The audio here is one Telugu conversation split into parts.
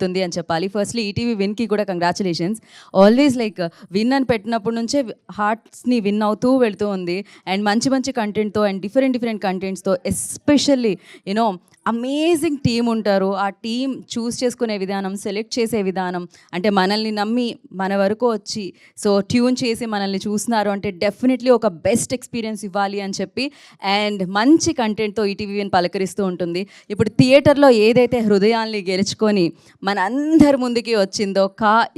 ఉంది అని చెప్పాలి. ఫస్ట్‌లీ ఈటీవీ విన్‌కి కూడా కంగ్రాచ్యులేషన్స్. ఆల్వేస్ లైక్ విన్ అని పెట్టినప్పటి నుంచే హార్ట్స్‌ని విన్ అవుతూ వెళ్తూ ఉంది. అండ్ మంచి మంచి కంటెంట్‌తో అండ్ డిఫరెంట్ కంటెంట్స్‌తో ఎస్పెషల్లీ యూనో అమేజింగ్ టీమ్ ఉంటారు. ఆ టీమ్ చూస్ చేసుకునే విధానం, సెలెక్ట్ చేసే విధానం, అంటే మనల్ని నమ్మి మన వరకు వచ్చి సో ట్యూన్ చేసి మనల్ని చూస్తున్నారు అంటే డెఫినెట్లీ ఒక బెస్ట్ ఎక్స్పీరియన్స్ ఇవ్వాలి అని చెప్పి అండ్ మంచి కంటెంట్‌తో ఈటీవీ విన్ పలకరిస్తూ ఉంటుంది. ఇప్పుడు థియేటర్‌లో ఏదైతే హృదయాల్ని గెలుచుకొని మనందరి ముందుకి వచ్చిందో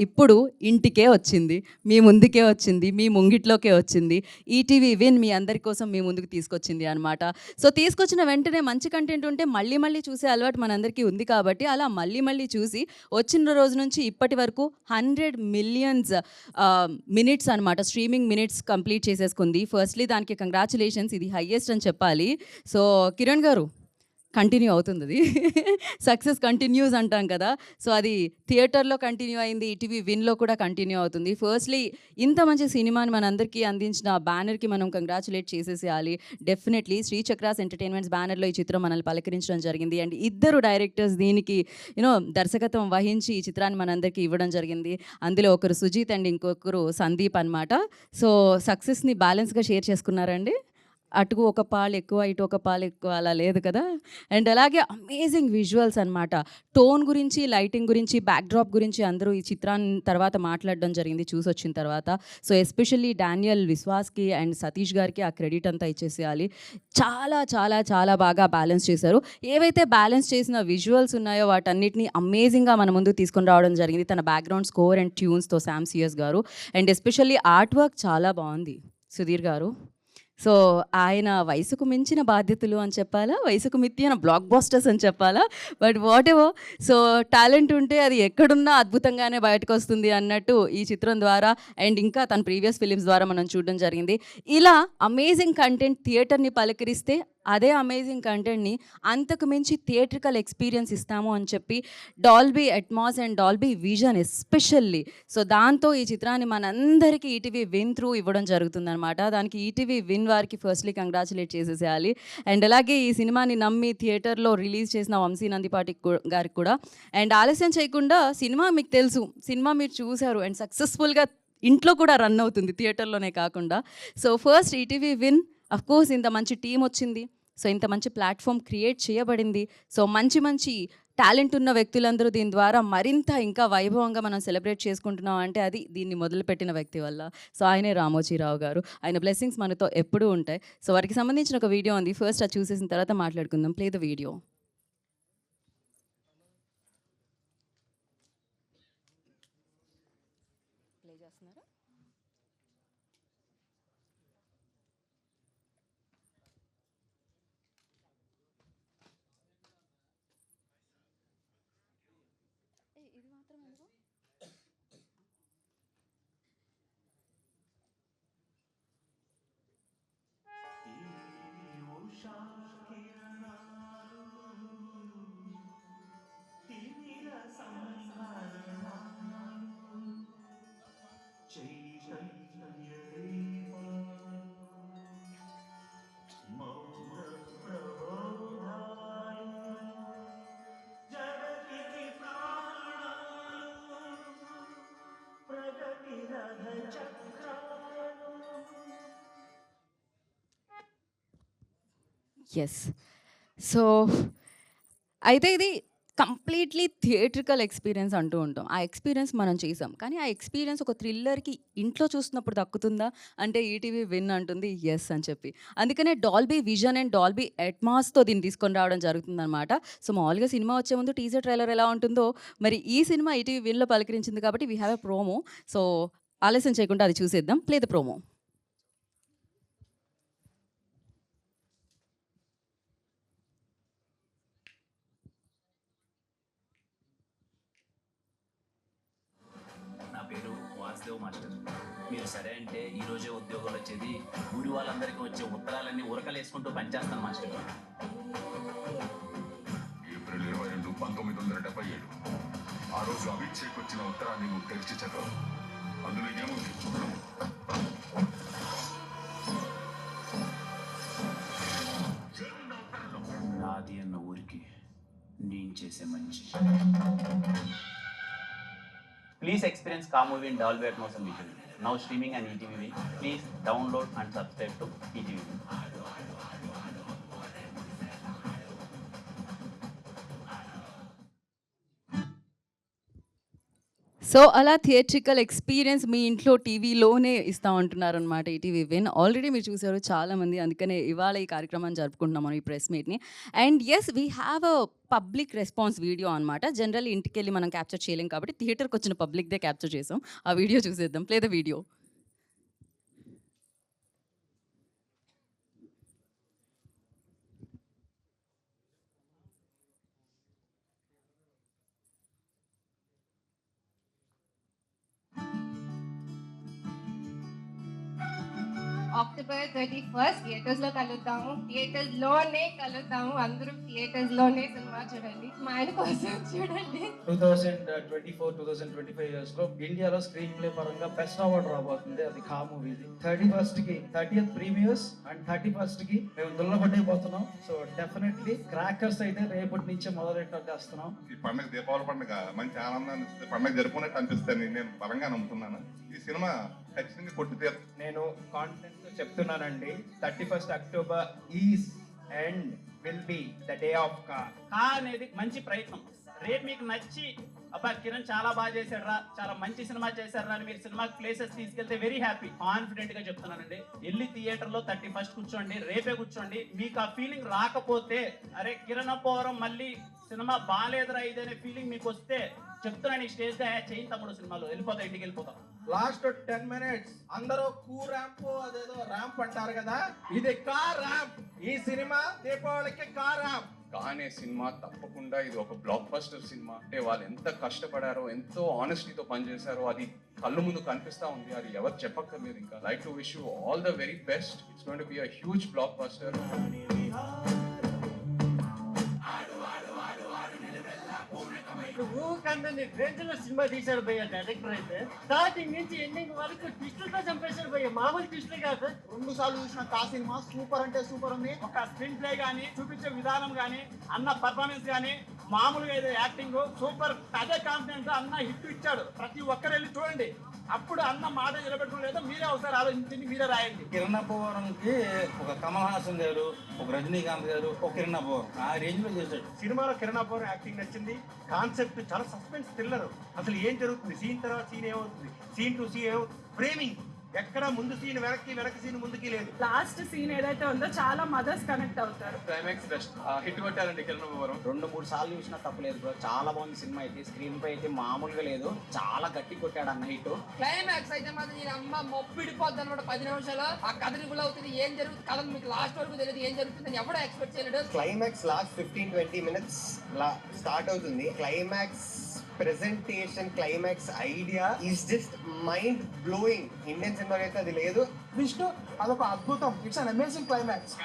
ఇప్పుడు ఇంటికే వచ్చింది, మీ ముందుకే వచ్చింది, మీ ముంగిట్లోకే వచ్చింది. ఈటీవీ విన్ మీ అందరి కోసం మీ ముందుకు తీసుకొచ్చింది అనమాట. సో తీసుకొచ్చిన వెంటనే మంచి కంటెంట్ ఉంటే మళ్ళీ మళ్ళీ చూసే అలవాటు మనందరికీ ఉంది కాబట్టి అలా మళ్ళీ చూసి వచ్చిన రోజు నుంచి ఇప్పటి వరకు 100 మిలియన్స్ మినిట్స్ అనమాట, స్ట్రీమింగ్ మినిట్స్ కంప్లీట్ చేసేసుకుంది. ఫస్ట్లీ దానికి కంగ్రాచులేషన్స్, ఇది హైయెస్ట్ అని చెప్పాలి. సో కిరణ్ గారు కంటిన్యూ అవుతుంది అది. సక్సెస్ కంటిన్యూస్ అంటాం కదా, సో అది థియేటర్లో కంటిన్యూ అయింది, ఈటీవీ విన్లో కూడా కంటిన్యూ అవుతుంది. ఫస్ట్లీ ఇంత మంచి సినిమాని మనందరికీ అందించిన బ్యానర్కి మనం కంగ్రాచులేట్ చేసేసేయాలి. డెఫినెట్లీ శ్రీ చక్రాస్ ఎంటర్టైన్మెంట్స్ బ్యానర్లో ఈ చిత్రం మనల్ని పలకరించడం జరిగింది. అండ్ ఇద్దరు డైరెక్టర్స్ దీనికి దర్శకత్వం వహించి ఈ చిత్రాన్ని మనందరికీ ఇవ్వడం జరిగింది. అందులో ఒకరు సుజీత్ అండ్ ఇంకొకరు సందీప్ అనమాట. సో సక్సెస్ని బ్యాలెన్స్గా షేర్ చేసుకున్నారండి. అటు ఒక పాలు ఎక్కువ, ఇటు ఒక పాలు ఎక్కువ అలా లేదు కదా. అండ్ అలాగే అమేజింగ్ విజువల్స్ అనమాట. టోన్ గురించి, లైటింగ్ గురించి, బ్యాక్‌డ్రాప్ గురించి అందరూ ఈ చిత్రాన్ని తర్వాత మాట్లాడడం జరిగింది చూసొచ్చిన తర్వాత. సో ఎస్పెషల్లీ డానియల్ విశ్వాస్‌కి అండ్ సతీష్ గారికి ఆ క్రెడిట్ అంతా ఇచ్చేసేయాలి. చాలా బాగా బ్యాలెన్స్ చేశారు. ఏవైతే బ్యాలెన్స్ చేసిన విజువల్స్ ఉన్నాయో వాటన్నిటిని అమేజింగ్‌గా మన ముందుకు తీసుకొని రావడం జరిగింది తన బ్యాక్‌గ్రౌండ్ స్కోర్ అండ్ ట్యూన్స్‌తో శామ్ సిఎస్ గారు. అండ్ ఎస్పెషల్లీ ఆర్ట్ వర్క్ చాలా బాగుంది సుధీర్ గారు. సో ఆయన వయసుకు మించిన బాధ్యతలు అని చెప్పాలా, వయసుకు మించిన బ్లాక్ బాస్టర్స్ అని చెప్పాలా, but what ever. So talent ఉంటే అది ఎక్కడున్నా అద్భుతంగానే బయటకు వస్తుంది అన్నట్టు ఈ చిత్రం ద్వారా అండ్ ఇంకా తన ప్రీవియస్ ఫిలిమ్స్ ద్వారా మనం చూడడం జరిగింది. ఇలా అమేజింగ్ కంటెంట్ థియేటర్ని పలకరిస్తే అదే అమేజింగ్ కంటెంట్ని అంతకు మించి థియేట్రికల్ ఎక్స్పీరియన్స్ ఇస్తాము అని చెప్పి Dolby Atmos and Dolby vision especially, so దాంతో ఈ చిత్రాన్ని మనందరికీ ఈటీవీ విన్ త్రూ ఇవ్వడం జరుగుతుందన్నమాట. దానికి ఈటీవీ విన్ వారికి ఫస్ట్లీ కంగ్రాచులేట్ చేసేసేయాలి. అండ్ అలాగే ఈ సినిమాని నమ్మి థియేటర్లో రిలీజ్ చేసిన వంశీ నందిపాటి గారికి కూడా. అండ్ ఆలస్యం చేయకుండా, సినిమా మీకు తెలుసు, సినిమా మీరు చూశారు అండ్ సక్సెస్ఫుల్గా ఇంట్లో కూడా రన్ అవుతుంది థియేటర్లోనే కాకుండా. So first ETV win, of course ఇంత మంచి టీం వచ్చింది, సో ఇంత మంచి ప్లాట్ఫామ్ క్రియేట్ చేయబడింది. సో మంచి టాలెంట్ ఉన్న వ్యక్తులందరూ దీని ద్వారా మరింత ఇంకా వైభవంగా మనం సెలబ్రేట్ చేసుకుంటున్నాం అంటే అది దీన్ని మొదలుపెట్టిన వ్యక్తి వల్ల. సో ఆయనే రామోజీరావు గారు. ఆయన బ్లెస్సింగ్స్ మనతో ఎప్పుడూ ఉంటాయి. సో వారికి సంబంధించిన ఒక వీడియో ఉంది, ఫస్ట్ అది చూసేసిన తర్వాత మాట్లాడుకుందాం. Play the video. ప్లే చేస్తున్నారా? ఇది మాత్రం ఎందుకు? జగతికి ప్రాణాలు ప్రగతి రథ చక్రాలు. ఎస్. సో అయితే ఇది కంప్లీట్లీ థియేట్రికల్ ఎక్స్పీరియన్స్ అంటూ ఉంటాం. ఆ ఎక్స్పీరియన్స్ మనం చేసాం, కానీ ఆ ఎక్స్పీరియన్స్ ఒక థ్రిల్లర్కి ఇంట్లో చూస్తున్నప్పుడు దక్కుతుందా అంటే ఈటీవీ విన్ అంటుంది ఎస్ అని చెప్పి. అందుకనే డాల్బీ విజన్ అండ్ డాల్బీ అట్మాస్తో దీన్ని తీసుకొని రావడం జరుగుతుందన్నమాట. సో మామూలుగా సినిమా వచ్చే ముందు టీజర్ ట్రైలర్ ఎలా ఉంటుందో, మరి ఈ సినిమా ఈటీవీ విన్లో పలకరించింది కాబట్టి we have a promo. So ఆలస్యం చేయకుండా అది చూసేద్దాం. Play the promo. నా పేరు వాసుదేవ్ మాస్టర్. మీరు సరే అంటే ఈరోజే ఉద్యోగాలు వచ్చేది, ఊరి వాళ్ళందరికీ వచ్చే ఉత్తరాలన్నీ ఉరకలేసుకుంటూ పనిచేస్తాను మాస్టర్. ఏప్రిల్ 22, 1977 ఆ రోజు అభిషేక్ వచ్చిన ఉత్తరాన్ని నువ్వు తెరిచి చదవవు. అందులో ఏముంది? నాది అన్న ఊరికి నేను చేసే మంచి. Please experience Car Movie in Dolby Atmos and Visual. Now streaming on ETV Win. Please download and subscribe to ETV Win. So అలా థియేట్రికల్ ఎక్స్పీరియన్స్ మీ ఇంట్లో టీవీలోనే ఇస్తా ఉంటున్నారు అనమాట ఈటీవీ విన్. ఆల్రెడీ మీరు చూసారు చాలామంది, అందుకనే ఇవాళ ఈ కార్యక్రమాన్ని జరుపుకుంటున్నాం మనం ఈ ప్రెస్ మీట్ని. And yes, we have a public response video అనమాట. జనరల్ ఇంటికి వెళ్ళి మనం క్యాప్చర్ చేయలేం కాబట్టి థియేటర్కి వచ్చిన పబ్లిక్దే క్యాప్చర్ చేసాం. ఆ వీడియో చూసేద్దాం. Play the video. October 31 theatres లో కలుద్దాము. థియేటర్స్ లోనే కలుద్దాము. అందరూ థియేటర్స్ లోనే సినిమా చూడండి. మా ఆయన కోసం చూడండి. 2024-2025 ఇయర్స్ లో ఇండియాలో స్క్రీన్ ప్లే పరంగా బెస్ట్ అవార్డు రాబోతుంది. అది ఖా మూవీది. 31st కి 30th ప్రీమియర్స్ అండ్ 31st కి మేము దుల్లబడ్డైపోతున్నాం. సో డెఫినెట్లీ క్రాకర్స్ అయితే రేపటి నుంచే మొదలెట్టేస్తున్నాం. ఈ పండుగ దీపావళి పండుగ మంచి ఆనందాన్ని ఇస్తే పండుగ జరుపుకున్నట్టు అనిపిస్తుంది. నేను బలంగా నమ్ముతున్నాను. ఈ సినిమా ఖచ్చితంగా కొట్టి తీరు. నేను కాన్ఫిడెన్స్ తో చెప్తున్నానండి, 31st October is and will be the day of car. అనేది మంచి ప్రయత్నం. రేపు మీకు నచ్చి అబ్బా కిరణ్ చాలా బాగా చేశాడు, చాలా మంచి సినిమా చేశారు అని మీరు సినిమా ప్లేసెస్ తీసుకెళ్తే వెరీ హ్యాపీ. కాన్ఫిడెంట్ గా చెప్తున్నానండి, వెళ్ళి థియేటర్ లో 31st కూర్చోండి, రేపే కూర్చోండి. మీకు ఆ ఫీలింగ్ రాకపోతే, అరే కిరణ్ పోవరం మళ్ళీ సినిమా బాగాలేదురా ఇదనే ఫీలింగ్ మీకు వస్తే చెప్తున్నాను, ఈ స్టేజ్ గా చేయి తమ్ముడు సినిమాలో వెళ్ళిపోతాం, ఇంటికి వెళ్ళిపోతాం. లాస్ట్ 10 minutes అందరూ కూ ర్యాంప్ అదేదో ర్యాంప్ అంటారు కదా, ఇది కార్ ర్యాంప్. ఈ సినిమా దీపావళికి కార్ ర్యాంప్. కానీ సినిమా తప్పకుండా ఇది ఒక బ్లాక్ బస్టర్ సినిమా. అంటే వాళ్ళు ఎంత కష్టపడారో, ఎంతో ఆనెస్టీతో పనిచేశారో అది కళ్ళు ముందు కనిపిస్తా ఉంది. అది ఎవరు చెప్పక్కర్లేదు. ఇంకా like to wish you all the very best. It's going to be a huge blockbuster. ఊకండి రేంజ్ లో సినిమా తీశాడు భయ్య డైరెక్టర్ అయితే. స్టార్టింగ్ నుంచి ఎండింగ్ వరకు ట్విస్టులతో చంపేశాడు భయ్య, మామూలు ట్విస్టులే కాదు. 2 సార్లు చూసిన కా సినిమా సూపర్ అంటే సూపర్ ఉంది. ఒక స్క్రీన్ ప్లే గానీ, చూపించే విధానం గానీ, అన్న పర్ఫార్మెన్స్ గానీ, మామూలుగా ఏదో యాక్టింగ్ సూపర్. అదే కాన్ఫిడెన్స్ అన్న హిట్ ఇచ్చాడు. ప్రతి ఒక్కరు వెళ్ళి చూడండి, అప్పుడు అన్న మాట నిలబెట్టుకోలేదో మీరే ఒకసారి ఆలోచించండి, మీరే రాయండి. కిరణ్ పోవరంకి ఒక కమల్ హాసన్ గారు, ఒక రజనీకాంత్ గారు, ఒక కిరణ్ పోవరం ఆ రేంజ్ లో చేశాడు. సినిమాలో కిరణ్ అబ్బోర్ యాక్టింగ్ నచ్చింది. కాన్సెప్ట్ చాలా సస్పెన్స్ థ్రిల్లర్. అసలు ఏం జరుగుతుంది, సీన్ తర్వాత సీన్ ఏమవుతుంది, సీన్ టు సీన్ ఏమవుతుంది, ఫ్రేమింగ్ ఎక్కడ ముందు సీన్ వెనక్కి, వెనక్కి సీన్ ముందుకి లేదు. లాస్ట్ సీన్ ఏదైతే ఉందో చాలా మదర్స్ కనెక్ట్ అవుతారు. క్లైమాక్స్ బెస్ట్ హిట్ కొట్టారండి కిరణ్ పోవరం. 2-3 సార్లు చూసినా తప్పలేదు బ్రో. చాలా బాగుంది సినిమా అయితే. స్క్రీన్ పై అయితే మామూలుగా లేదు, చాలా గట్టి కొట్టాడు అన్న హిట్. క్లైమాక్స్ అయితే మాత్రం నేను అమ్మ మొప్పిడిపోద్ది అనమాట. 10 నిమిషాలు ఆ కథ రిగుల్ అవుతుంది. ఏం జరుగుతుంది కథ మీకు లాస్ట్ వరకు తెలియదు, ఏం జరుగుతుంది ఎవడో ఎక్స్పెక్ట్ చేయలేడు. క్లైమాక్స్ లాస్ట్ 15-20 minutes స్టార్ట్ అవుతుంది. Climax presentation, climax idea is just mind blowing. Indian cinema అయితే అది లేదు. విష్ణు అదొక అద్భుతం. It's an amazing climax.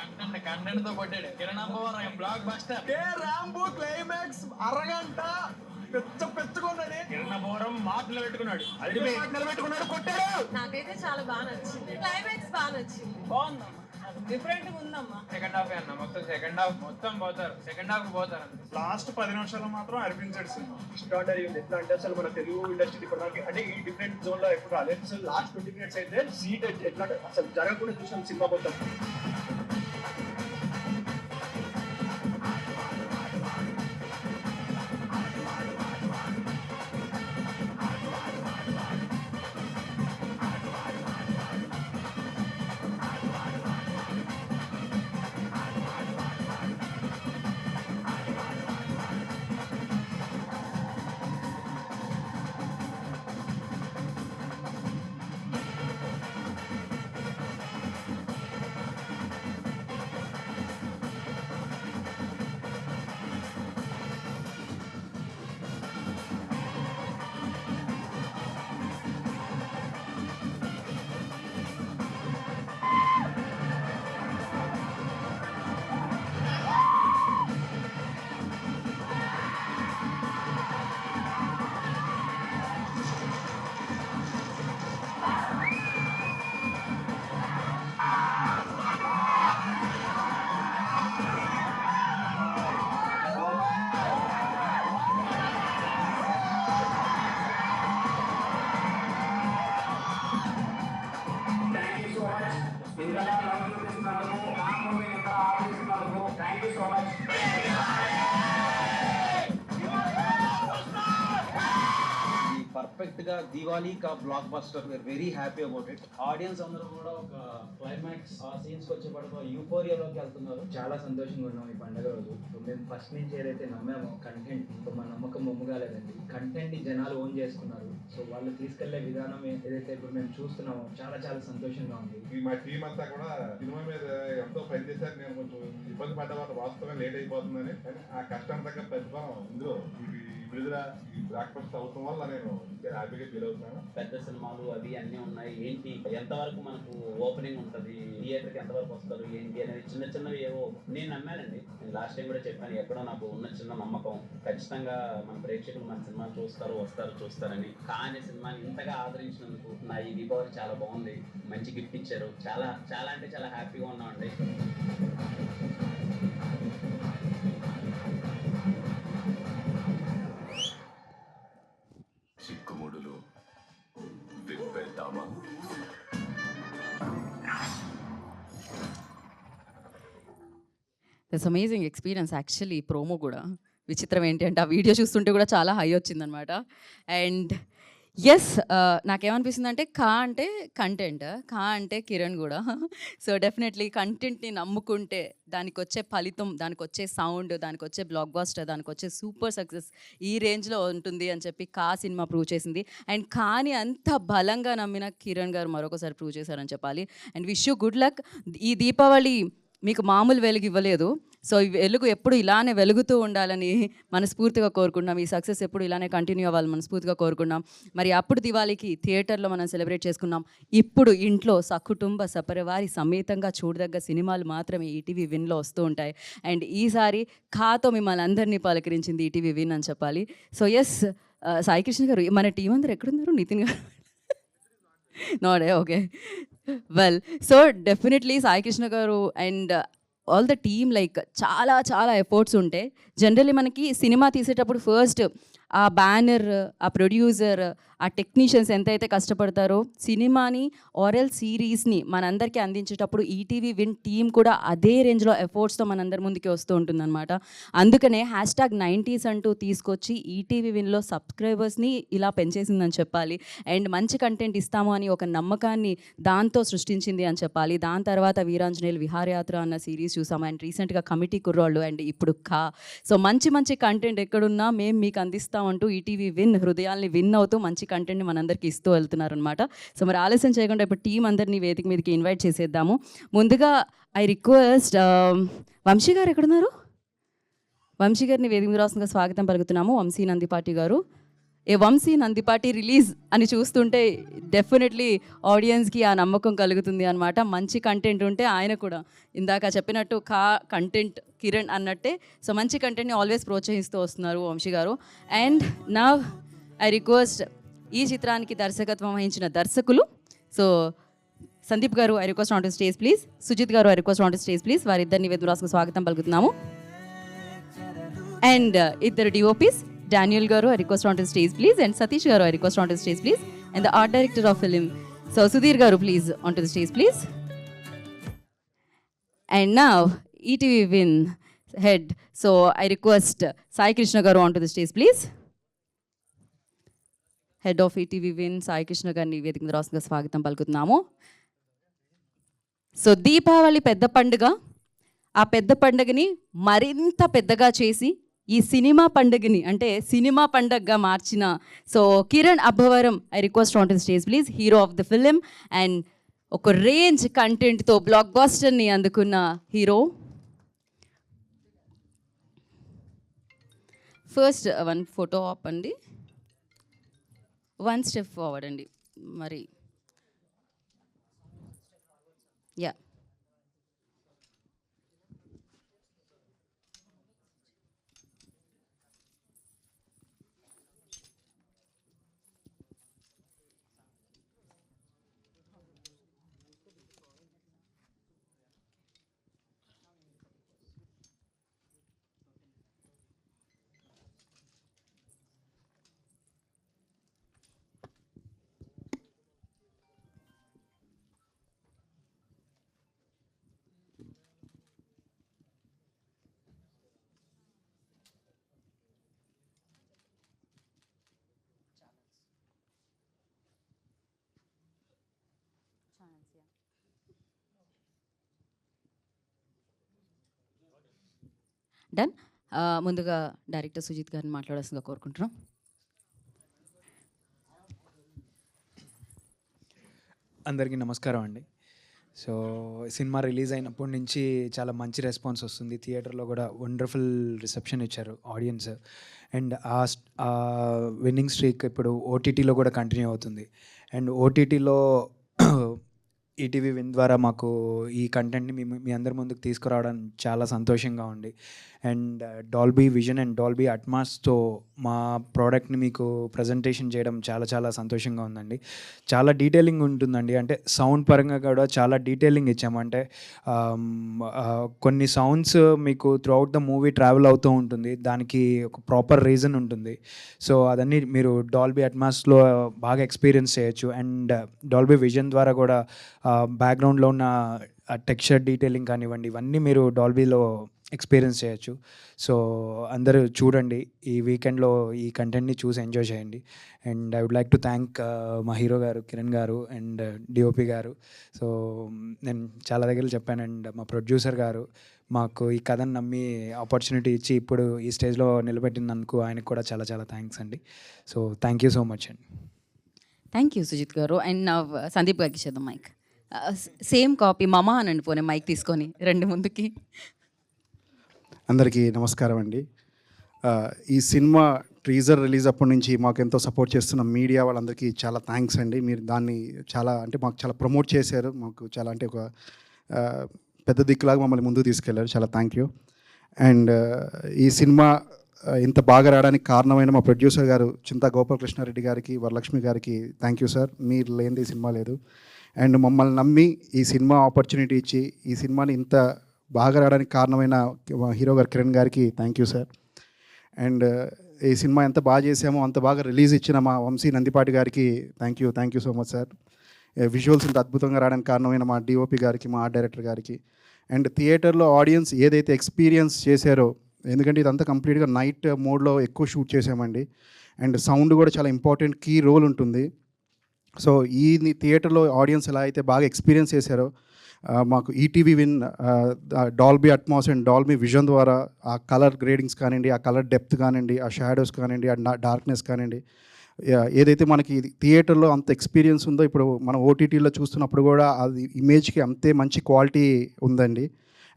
Content తో కొట్టాడు కిరణ్ పోవరం బ్లాక్ బస్టర్. రాంబో క్లైమాక్స్ అరగంట పెచ్చుకున్నాడు. కిరణ్ పోవరం మాటలు పెట్టుకున్నాడు, నిలబెట్టుకున్నాడు, కొట్టాడు. నాకైతే చాలా బాగా నచ్చింది. క్లైమాక్స్ బాగా నచ్చింది. బాగుందమ్మా, డిఫరెంట్ గా ఉందమ్మా. సెకండ్ హాఫ్ అన్న మొత్తం సెకండ్ హాఫ్ మొత్తం పోతారు, సెకండ్ హాఫ్ పోతారు. లాస్ట్ 10 నిమిషాలు మాత్రం అనిపించాడు సినిమా. ఎక్స్ట్రాడనరీ ఉంది. ఎట్లా అంటే అసలు మన తెలుగు ఇండస్ట్రీ ఇప్పటిదాకా అంటే ఈ డిఫరెంట్ జోన్ లో ఎప్పుడు రాలేదు. అసలు లాస్ట్ 20 minutes అయితే సీట్ ఎట్లా అసలు జరగకుండా చూసాం సినిమా మొత్తం. పర్ఫెక్ట్ గా దివాళీ కా blockbuster. We are very happy about it. Audience అందరూ కూడా ఒక క్లైమాక్స్ ఆ సీన్స్ వచ్చేపటితో యూఫోరియాలోకి వెళ్తున్నారు. చాలా సంతోషంగా ఉన్నాం ఈ పండుగ రోజు. సో మేము ఫస్ట్ నుంచి ఏదైతే నమ్మామో కంటెంట్, సో మా నమ్మకం మొమ్మగాలేదండి. కంటెంట్ ని జనాలు ఓన్ చేసుకున్నారు. సో వాళ్ళు తీసుకెళ్లే విధానం ఏదైతే ఇప్పుడు మేము చూస్తున్నామో చాలా చాలా సంతోషంగా ఉంది. మా టీం అంతా కూడా సినిమా మీద ఎంతో పనిచేశారు. నేను కొంచెం ఇబ్బంది పడ్డ వాళ్ళు వాస్తవంగా లేట్ అయిపోతుందని, కానీ ఆ కష్టం తగ్గ ప్రతిఫలం ఇందులో విడుదల ఈ బ్రేక్ఫాస్ట్ అవటం వల్ల నేను హ్యాపీగా ఫీల్ అవుతున్నాను. పెద్ద సినిమాలు అవి అన్నీ ఉన్నాయి. ఏంటి ఎంతవరకు మనకు ఓపెనింగ్ ఉంటుంది, థియేటర్కి ఎంతవరకు వస్తారు ఏంటి అనేది చిన్న చిన్నవి ఏవో నేను నమ్మానండి. నేను లాస్ట్ టైం కూడా చెప్పాను, ఎక్కడో నాకు ఉన్న చిన్న నమ్మకం ఖచ్చితంగా మన ప్రేక్షకులు మన సినిమా చూస్తారని. కానీ సినిమాని ఇంతగా ఆదరించినందుకు నా ఈ దీపావళి చాలా బాగుంది. మంచి గిఫ్ట్ ఇచ్చారు. చాలా చాలా అంటే చాలా హ్యాపీగా ఉన్నామండి. చిక్కుముడులు విప్పెద్దామా? That's amazing experience actually. Promo కూడా విచిత్రం ఏంటి అంటే ఆ వీడియో చూస్తుంటే కూడా చాలా హై వచ్చిందనమాట. అండ్ ఎస్, నాకేమనిపిస్తుంది అంటే కా అంటే కంటెంట్, కా అంటే కిరణ్ కూడా. సో డెఫినెట్లీ కంటెంట్ని నమ్ముకుంటే దానికి వచ్చే ఫలితం, దానికి వచ్చే సౌండ్, దానికి వచ్చే బ్లాక్ బాస్టర్, దానికి వచ్చే సూపర్ సక్సెస్ ఈ రేంజ్లో ఉంటుంది అని చెప్పి కా సినిమా ప్రూవ్ చేసింది. అండ్ కాని అంత బలంగా నమ్మిన కిరణ్ గారు మరొకసారి ప్రూవ్ చేశారని చెప్పాలి. And wish you good luck. ఈ దీపావళి మీకు మామూలు వెలుగు ఇవ్వలేదు. సో ఈ వెలుగు ఎప్పుడు ఇలానే వెలుగుతూ ఉండాలని మనస్ఫూర్తిగా కోరుకుంటున్నాం. ఈ సక్సెస్ ఎప్పుడు ఇలానే కంటిన్యూ అవ్వాలని మనస్ఫూర్తిగా కోరుకున్నాం. మరి అప్పుడు దివాళీకి థియేటర్లో మనం సెలబ్రేట్ చేసుకున్నాం. ఇప్పుడు ఇంట్లో సకుటుంబ సపరివారి సమేతంగా చూడదగ్గ సినిమాలు మాత్రమే ఈటీవీ విన్లో వస్తూ ఉంటాయి. అండ్ ఈసారి ఖాతో మిమ్మల్ని అందరినీ పలకరించింది ఈటీవీ విన్ అని చెప్పాలి. సో ఎస్, సాయి కృష్ణ గారు, మన టీం అందరు ఎక్కడున్నారు? నితిన్ గారు నోడే, okay, well. So definitely Sai Krishna గారు and all the team like చాలా చాలా ఎఫర్ట్స్ ఉంటాయి. జనరల్లీ మనకి సినిమా తీసేటప్పుడు ఫస్ట్ ఆ బ్యానర్, ఆ ప్రొడ్యూసర్, ఆ టెక్నీషియన్స్ ఎంతైతే కష్టపడతారో సినిమాని ఆర్ఎల్ సిరీస్ని మనందరికీ అందించేటప్పుడు ఈటీవీ విన్ టీమ్ కూడా అదే రేంజ్లో ఎఫర్ట్స్తో మనందరి ముందుకి వస్తూ ఉంటుందన్నమాట. అందుకనే #90s అంటూ తీసుకొచ్చి ఈటీవీ విన్లో సబ్స్క్రైబర్స్ని ఇలా పెంచేసిందని చెప్పాలి. అండ్ మంచి కంటెంట్ ఇస్తాము అని ఒక నమ్మకాన్ని దాంతో సృష్టించింది అని చెప్పాలి. దాని తర్వాత వీరాంజనేయులు విహారయాత్ర అన్న సిరీస్ చూసాము. అండ్ రీసెంట్గా కమిటీ కుర్రాళ్ళు, అండ్ ఇప్పుడు కా. సో మంచి మంచి కంటెంట్ ఎక్కడున్నా మేము మీకు అందిస్తామంటూ ఈటీవీ విన్ హృదయాల్ని విన్ అవుతూ మంచి కంటెంట్ని మనందరికీ ఇస్తూ వెళ్తున్నారు అనమాట. సో మరి ఆలస్యం చేయకుండా ఇప్పుడు టీం అందరినీ వేదిక మీదకి ఇన్వైట్ చేసేద్దాము. ముందుగా ఐ రిక్వెస్ట్ వంశీ గారు ఎక్కడున్నారు? వంశీ గారిని వేదిక మీద రాష్ట్రంగా స్వాగతం పలుకుతున్నాము. వంశీ నందిపాటి గారు. వంశీ నందిపాటి రిలీజ్ అని చూస్తుంటే డెఫినెట్లీ ఆడియన్స్కి ఆ నమ్మకం కలుగుతుంది అనమాట. మంచి కంటెంట్ ఉంటే ఆయన కూడా ఇందాక చెప్పినట్టు కంటెంట్ కిరణ్ అన్నట్టే. సో మంచి కంటెంట్ని ఆల్వేస్ ప్రోత్సహిస్తూ వస్తున్నారు వంశీ గారు. అండ్ నా ఐ రిక్వెస్ట్ ఈ చిత్రానికి దర్శకత్వం వహించిన దర్శకులు, సో సందీప్ గారు I request on to stage please. Sujith గారు I request on to stage please. వారిద్దరిని వేదిక రాసుకు స్వాగతం పలుకుతున్నాము. అండ్ ఇద్దరు డిఓపీస్, డానియల్ గారు I request on to stage please. And Satish గారు I request on to stage please. And the art director of film, so Sudheer గారు please on to the stage please. And now ETV Win head, so I request Sai Krishna గారు on to the stage please. Head of ETV Win Sai Krishna గారిని వేదిక మీద రాష్ట్రంగా స్వాగతం పలుకుతున్నాము. సో దీపావళి పెద్ద పండుగ, ఆ పెద్ద పండుగని మరింత పెద్దగా చేసి ఈ సినిమా పండుగని అంటే సినిమా పండుగగా మార్చిన so Kiran Abbavaram I request on to the stage please. Hero of the film and ఒక రేంజ్ కంటెంట్తో బ్లాక్ బాస్టర్ని అందుకున్న hero. First one photo op అండి, వన్ స్టెప్ ఫార్వర్డ్ అండి. మరి యా, డన్. ముందుగా డైరెక్టర్ సుజిత్ గారిని మాట్లాడాల్సిందిగా కోరుకుంటున్నాం. అందరికీ నమస్కారం అండి. సో సినిమా రిలీజ్ అయినప్పటి నుంచి చాలా మంచి రెస్పాన్స్ వస్తుంది. థియేటర్లో కూడా వండర్ఫుల్ రిసెప్షన్ ఇచ్చారు ఆడియన్స్. అండ్ ఆ విన్నింగ్ స్ట్రీక్ ఇప్పుడు ఓటీటీలో కూడా కంటిన్యూ అవుతుంది. అండ్ ఓటీటీలో ఈటీవీ విన్ ద్వారా మాకు ఈ కంటెంట్ని మీ అందరి ముందుకు తీసుకురావడం చాలా సంతోషంగా ఉంది. And Dolby vision and Dolby అట్మాస్తో మా ప్రోడక్ట్ని మీకు ప్రజెంటేషన్ చేయడం చాలా చాలా సంతోషంగా ఉందండి. చాలా డీటెయిలింగ్ ఉంటుందండి. అంటే సౌండ్ పరంగా కూడా చాలా డీటెయిలింగ్ ఇచ్చాము. అంటే కొన్ని సౌండ్స్ మీకు త్రూఅవుట్ ద మూవీ ట్రావెల్ అవుతూ ఉంటుంది. దానికి ఒక ప్రాపర్ రీజన్ ఉంటుంది. సో అదన్నీ మీరు డాల్బీ అట్మాస్లో బాగా ఎక్స్పీరియన్స్ చేయొచ్చు. అండ్ డాల్బీ విజన్ ద్వారా కూడా బ్యాక్గ్రౌండ్లో ఉన్న టెక్స్చర్ డీటెయిలింగ్ కానివ్వండి, ఇవన్నీ మీరు డాల్బీలో ఎక్స్పీరియన్స్ చేయొచ్చు. సో అందరూ చూడండి, ఈ వీకెండ్లో ఈ కంటెంట్ని చూసి ఎంజాయ్ చేయండి. And I would like to thank మా హీరో గారు కిరణ్ గారు అండ్ డిఓపి గారు. సో నేను చాలా దగ్గర చెప్పాను. అండ్ మా ప్రొడ్యూసర్ గారు మాకు ఈ కథను నమ్మి ఆపర్చునిటీ ఇచ్చి ఇప్పుడు ఈ స్టేజ్లో నిలబెట్టినందుకు ఆయనకు కూడా చాలా చాలా థ్యాంక్స్ అండి. So thank you so much అండి. థ్యాంక్ యూ సుజిత్ గారు. అండ్ సందీప్ గారికి ఇచ్చేద్దాం మైక్. సేమ్ కాపీ మమా అనండి, పోనీ మైక్ తీసుకొని రండి ముందుకి. అందరికీ నమస్కారం అండి. ఈ సినిమా టీజర్ రిలీజ్ అప్పటి నుంచి మాకు ఎంతో సపోర్ట్ చేస్తున్న మీడియా వాళ్ళందరికీ చాలా థ్యాంక్స్ అండి. మీరు దాన్ని చాలా అంటే మాకు చాలా ప్రమోట్ చేశారు. మాకు చాలా అంటే ఒక పెద్ద దిక్కులాగా మమ్మల్ని ముందుకు తీసుకెళ్లారు. చాలా థ్యాంక్ యూ. అండ్ ఈ సినిమా ఇంత బాగా రావడానికి కారణమైన మా ప్రొడ్యూసర్ గారు చింతా గోపాలకృష్ణారెడ్డి గారికి, వరలక్ష్మి గారికి థ్యాంక్ యూ సార్. మీరు లేనిది ఈ సినిమా లేదు. అండ్ మమ్మల్ని నమ్మి ఈ సినిమా ఆపర్చునిటీ ఇచ్చి ఈ సినిమాని ఇంత బాగా రావడానికి కారణమైన మా హీరో గారు కిరణ్ గారికి థ్యాంక్ యూ సార్. అండ్ ఈ సినిమా ఎంత బాగా చేసామో అంత బాగా రిలీజ్ ఇచ్చిన మా వంశీ నందిపాటి గారికి thank you so much sir. Visuals ఇంత అద్భుతంగా రావడానికి కారణమైన మా డిఓపి గారికి, మా ఆర్ట్ డైరెక్టర్ గారికి. అండ్ థియేటర్లో ఆడియన్స్ ఏదైతే ఎక్స్పీరియన్స్ చేశారో, ఎందుకంటే ఇదంతా కంప్లీట్గా నైట్ మోడ్లో ఎక్కువ షూట్ చేసామండి. అండ్ సౌండ్ కూడా చాలా ఇంపార్టెంట్ కీ రోల్ ఉంటుంది. సో ఈ థియేటర్లో ఆడియన్స్ ఎలా అయితే బాగా ఎక్స్పీరియన్స్ చేశారో, మాకు ETV win Dolby Atmos and Dolby vision ద్వారా ఆ కలర్ గ్రేడింగ్స్ కానివ్వండి, ఆ కలర్ డెప్త్ కానివ్వండి, ఆ షాడోస్ కానివ్వండి, ఆ డార్క్నెస్ కానివ్వండి, ఏదైతే మనకి థియేటర్లో అంత ఎక్స్పీరియన్స్ ఉందో ఇప్పుడు మనం ఓటీటీలో చూస్తున్నప్పుడు కూడా అది ఇమేజ్కి అంతే మంచి క్వాలిటీ ఉందండి.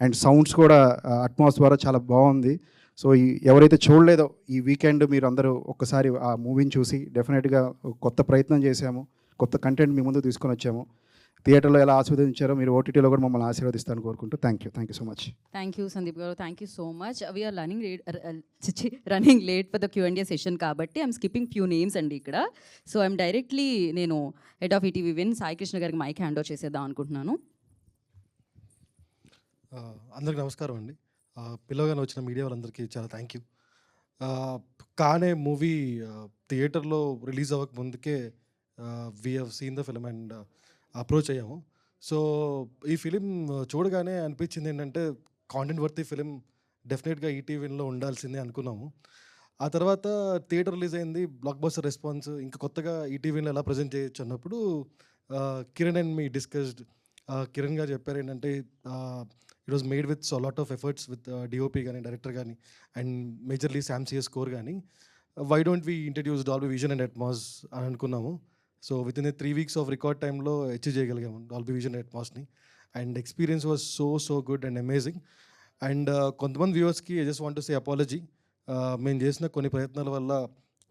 అండ్ సౌండ్స్ కూడా అట్మాస్ ద్వారా చాలా బాగుంది. సో ఎవరైతే చూడలేదో ఈ వీకెండ్ మీరు అందరూ ఒక్కసారి ఆ మూవీని చూసి డెఫినెట్గా కొత్త ప్రయత్నం చేశాము, కొత్త కంటెంట్ మీ ముందు తీసుకొని వచ్చాము. థియేటర్లో ఎలా ఆశీర్వదించారో మీరు ఓటీటీలో కూడా మమ్మల్ని ఆశీర్వదిస్తారని కోరుకుంటూ thank you so much. Thank you Sandeep గారు. Thank you so much. We're running late for the Q&A session కాబట్టి ఐఎమ్ స్కిప్పింగ్ ఫ్యూ నేమ్స్ అండి ఇక్కడ. సో ఐఎమ్ డైరెక్ట్లీ నేను head of ETV Win Sai Krishna గారికి మైక్ హ్యాండ్ ఓవర్ చేసేద్దాం అనుకుంటున్నాను. అందరికి నమస్కారం అండి. పిల్లగానే వచ్చిన మీడియా వాళ్ళందరికీ చాలా థ్యాంక్ యూ. కానే మూవీ థియేటర్లో రిలీజ్ అవ్వక ముందుకే we have seen the film and approach అయ్యాము. సో ఈ ఫిలిం చూడగానే అనిపించింది ఏంటంటే కాంటెంట్ వర్తీ ఫిలిం డెఫినెట్గా ఈటీవీలో ఉండాల్సిందే అనుకున్నాము. ఆ తర్వాత థియేటర్ రిలీజ్ అయింది, బ్లాక్ బస్టర్ రెస్పాన్స్, ఇంకా కొత్తగా ఈటీవీలో ఎలా ప్రజెంట్ చేయొచ్చు అన్నప్పుడు Kiran and me discussed. Kiran గారు చెప్పారు ఏంటంటే it was made with lot of efforts with DOP కానీ, డైరెక్టర్ కానీ, అండ్ మేజర్లీ శామ్సియస్ స్కోర్ కానీ. Why don't we introduce Dolby vision and Atmos అని అనుకున్నాము. So with in 3 weeks of record టైంలో అచీవ్ చేయగలిగాము డాల్బీ విజన్ అండ్ అట్మాస్ని. And experience was so good and amazing. And కొంతమంది వ్యూవర్స్కి I just want to say apology. మేము చేసిన కొన్ని ప్రయత్నాల వల్ల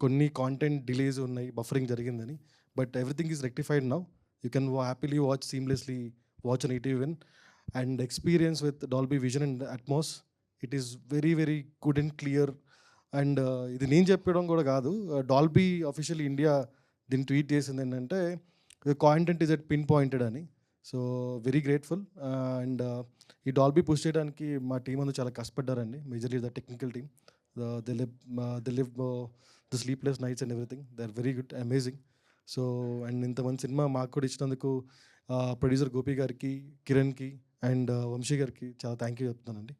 కొన్ని కాంటెంట్ డిలేస్ ఉన్నాయి, బఫరింగ్ జరిగిందని. But everything is rectified now. You can happily watch seamlessly watch on ETV Win. And experience with Dolby vision and Atmos it is very good and clear. And ఇది నేను చెప్పడం కూడా కాదు, డాల్బీ అఫీషియల్ ఇండియా దీన్ని ట్వీట్ చేసింది ఏంటంటే content is at pinpointed అని. So very grateful. అండ్ ఈ డాల్బీ పుష్ చేయడానికి మా టీం అందరూ చాలా కష్టపడ్డారండి, majorly the technical team. They live the sleepless nights and everything. They are very good, amazing. So and ఇంతమంది సినిమా మాకు కూడా ఇచ్చినందుకు ప్రొడ్యూసర్ గోపి గారికి, కిరణ్కి అండ్ వంశీ గారికి చాలా థ్యాంక్ యూ చెప్తున్నానండి.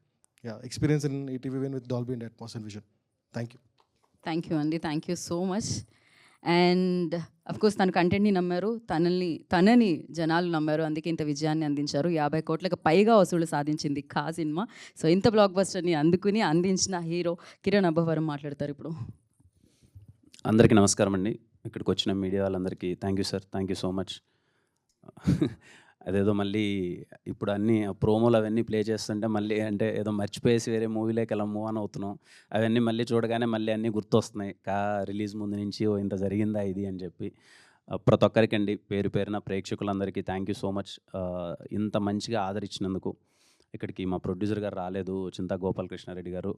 Experience in ETV Win with Dolby and Atmos and vision. Thank you. Thank you అండి. Thank you so much. And course తన కంటెంట్ని నమ్మారు, తనని జనాలు నమ్మారు, అందుకే ఇంత విజయాన్ని అందించారు. 50 కోట్లకు పైగా వసూలు సాధించింది కా సినిమా. సో ఇంత బ్లాక్ బస్టర్ని అందించిన హీరో కిరణ్ అబ్బవరం మాట్లాడతారు ఇప్పుడు. అందరికీ నమస్కారం అండి. ఇక్కడికి వచ్చిన మీడియా వాళ్ళందరికీ thank you sir, thank you so much. అదేదో మళ్ళీ ఇప్పుడు అన్నీ ప్రోమోలు అవన్నీ ప్లే చేస్తుంటే మళ్ళీ అంటే ఏదో మర్చిపోయేసి వేరే మూవీలోకి ఎలా మూవ్ ఆన్ అవుతున్నాం. అవన్నీ మళ్ళీ చూడగానే మళ్ళీ అన్నీ గుర్తొస్తున్నాయి. రిలీజ్ ముందు నుంచి ఓ ఇంత జరిగిందా ఇది అని చెప్పి. ప్రతి ఒక్కరికండి పేరు పేరున ప్రేక్షకులందరికీ థ్యాంక్ యూ సో మచ్. ఇంత మంచిగా ఆదరించినందుకు. ఇక్కడికి మా ప్రొడ్యూసర్ గారు రాలేదు, చింతా గోపాలకృష్ణారెడ్డి గారు.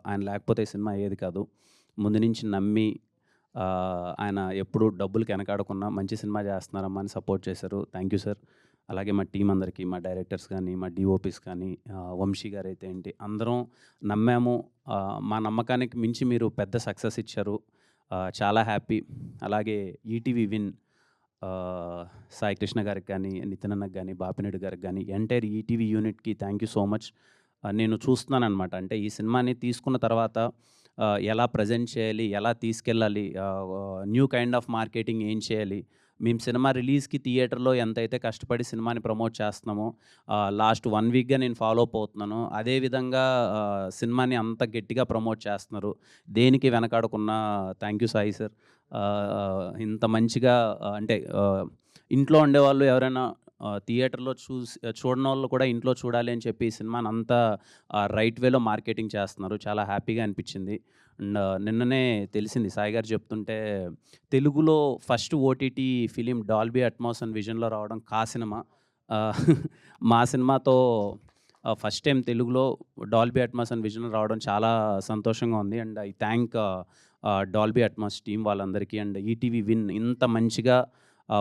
ఆయన లేకపోతే ఈ సినిమా అయ్యేది కాదు. ముందు నుంచి నమ్మి ఆయన ఎప్పుడు డబ్బులకి వెనకాడకుండా మంచి సినిమా చేస్తున్నారమ్మా అని సపోర్ట్ చేశారు. Thank you sir. అలాగే మా టీం అందరికీ, మా డైరెక్టర్స్ కానీ, మా డిఓపీస్ కానీ, వంశీ గారు అయితే ఏంటి, అందరం నమ్మాము. మా నమ్మకానికి మించి మీరు పెద్ద సక్సెస్ ఇచ్చారు. చాలా హ్యాపీ. అలాగే ఈటీవీ విన్ సాయి కృష్ణ గారికి కానీ, నితిన్ అన్నకి కానీ, బాపినేడు గారికి కానీ, ఎంటైర్ ఈటీవీ యూనిట్కి థ్యాంక్ యూ సో మచ్. నేను చూస్తున్నాను అనమాట, అంటే ఈ సినిమాని తీసుకున్న తర్వాత ఎలా ప్రజెంట్ చేయాలి, ఎలా తీసుకెళ్ళాలి, న్యూ కైండ్ ఆఫ్ మార్కెటింగ్ ఏం చేయాలి. మేము సినిమా రిలీజ్కి థియేటర్లో ఎంతైతే కష్టపడి సినిమాని ప్రమోట్ చేస్తున్నామో లాస్ట్ 1 వీక్గా నేను ఫాలో అప్ అవుతున్నాను. అదేవిధంగా సినిమాని అంత గట్టిగా ప్రమోట్ చేస్తున్నారు. దేనికి వెనకాడకున్నా థ్యాంక్ యూ సాయి సార్. ఇంత మంచిగా అంటే ఇంట్లో ఉండేవాళ్ళు ఎవరైనా థియేటర్లో చూడని వాళ్ళు కూడా ఇంట్లో చూడాలి అని చెప్పి ఈ సినిమాని అంతా రైట్ వేలో మార్కెటింగ్ చేస్తున్నారు. చాలా హ్యాపీగా అనిపించింది. అండ్ నిన్ననే తెలిసింది సాయి గారు చెప్తుంటే, తెలుగులో first OTT film Dolby Atmos and విజన్లో రావడం కా సినిమా. మా సినిమాతో ఫస్ట్ టైం తెలుగులో డాల్బీ అట్మాస్ అండ్ విజన్లో రావడం చాలా సంతోషంగా ఉంది. And I thank Dolby Atmos team వాళ్ళందరికీ. అండ్ ఈటీవీ విన్ ఇంత మంచిగా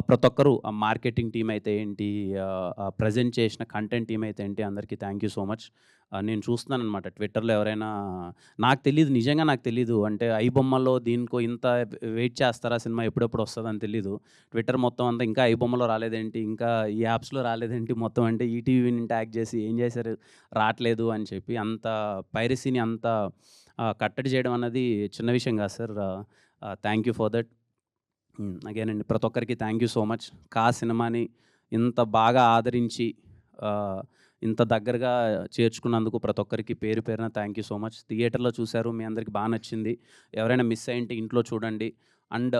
ప్రతి ఒక్కరు మార్కెటింగ్ టీం అయితే ఏంటి, ప్రజెంట్ చేసిన కంటెంట్ టీం అయితే ఏంటి, అందరికీ థ్యాంక్ యూ సో మచ్. నేను చూస్తున్నాను అనమాట ట్విట్టర్లో ఎవరైనా, నాకు తెలీదు, నిజంగా నాకు తెలీదు, అంటే ఐ బొమ్మలో దీనికో ఇంత వెయిట్ చేస్తారా సినిమా ఎప్పుడెప్పుడు వస్తుందని తెలీదు. ట్విట్టర్ మొత్తం అంతా ఇంకా ఐ బొమ్మలో రాలేదేంటి, ఇంకా ఈ యాప్స్లో రాలేదేంటి మొత్తం, అంటే ఈటీవీని ట్యాగ్ చేసి ఏం చేశారు రావట్లేదు అని చెప్పి అంత పైరసీని అంత కట్టడి చేయడం అన్నది చిన్న విషయం కాదు sir. Thank you for that. Again అండి ప్రతి ఒక్కరికి థ్యాంక్ యూ సో మచ్. కా సినిమాని ఇంత బాగా ఆదరించి ఇంత దగ్గరగా చేర్చుకున్నందుకు ప్రతి ఒక్కరికి పేరు పేరున థ్యాంక్ యూ సో మచ్. థియేటర్లో చూశారు, మీ అందరికి బాగా నచ్చింది. ఎవరైనా మిస్ అయ్యింటే ఇంట్లో చూడండి. అండ్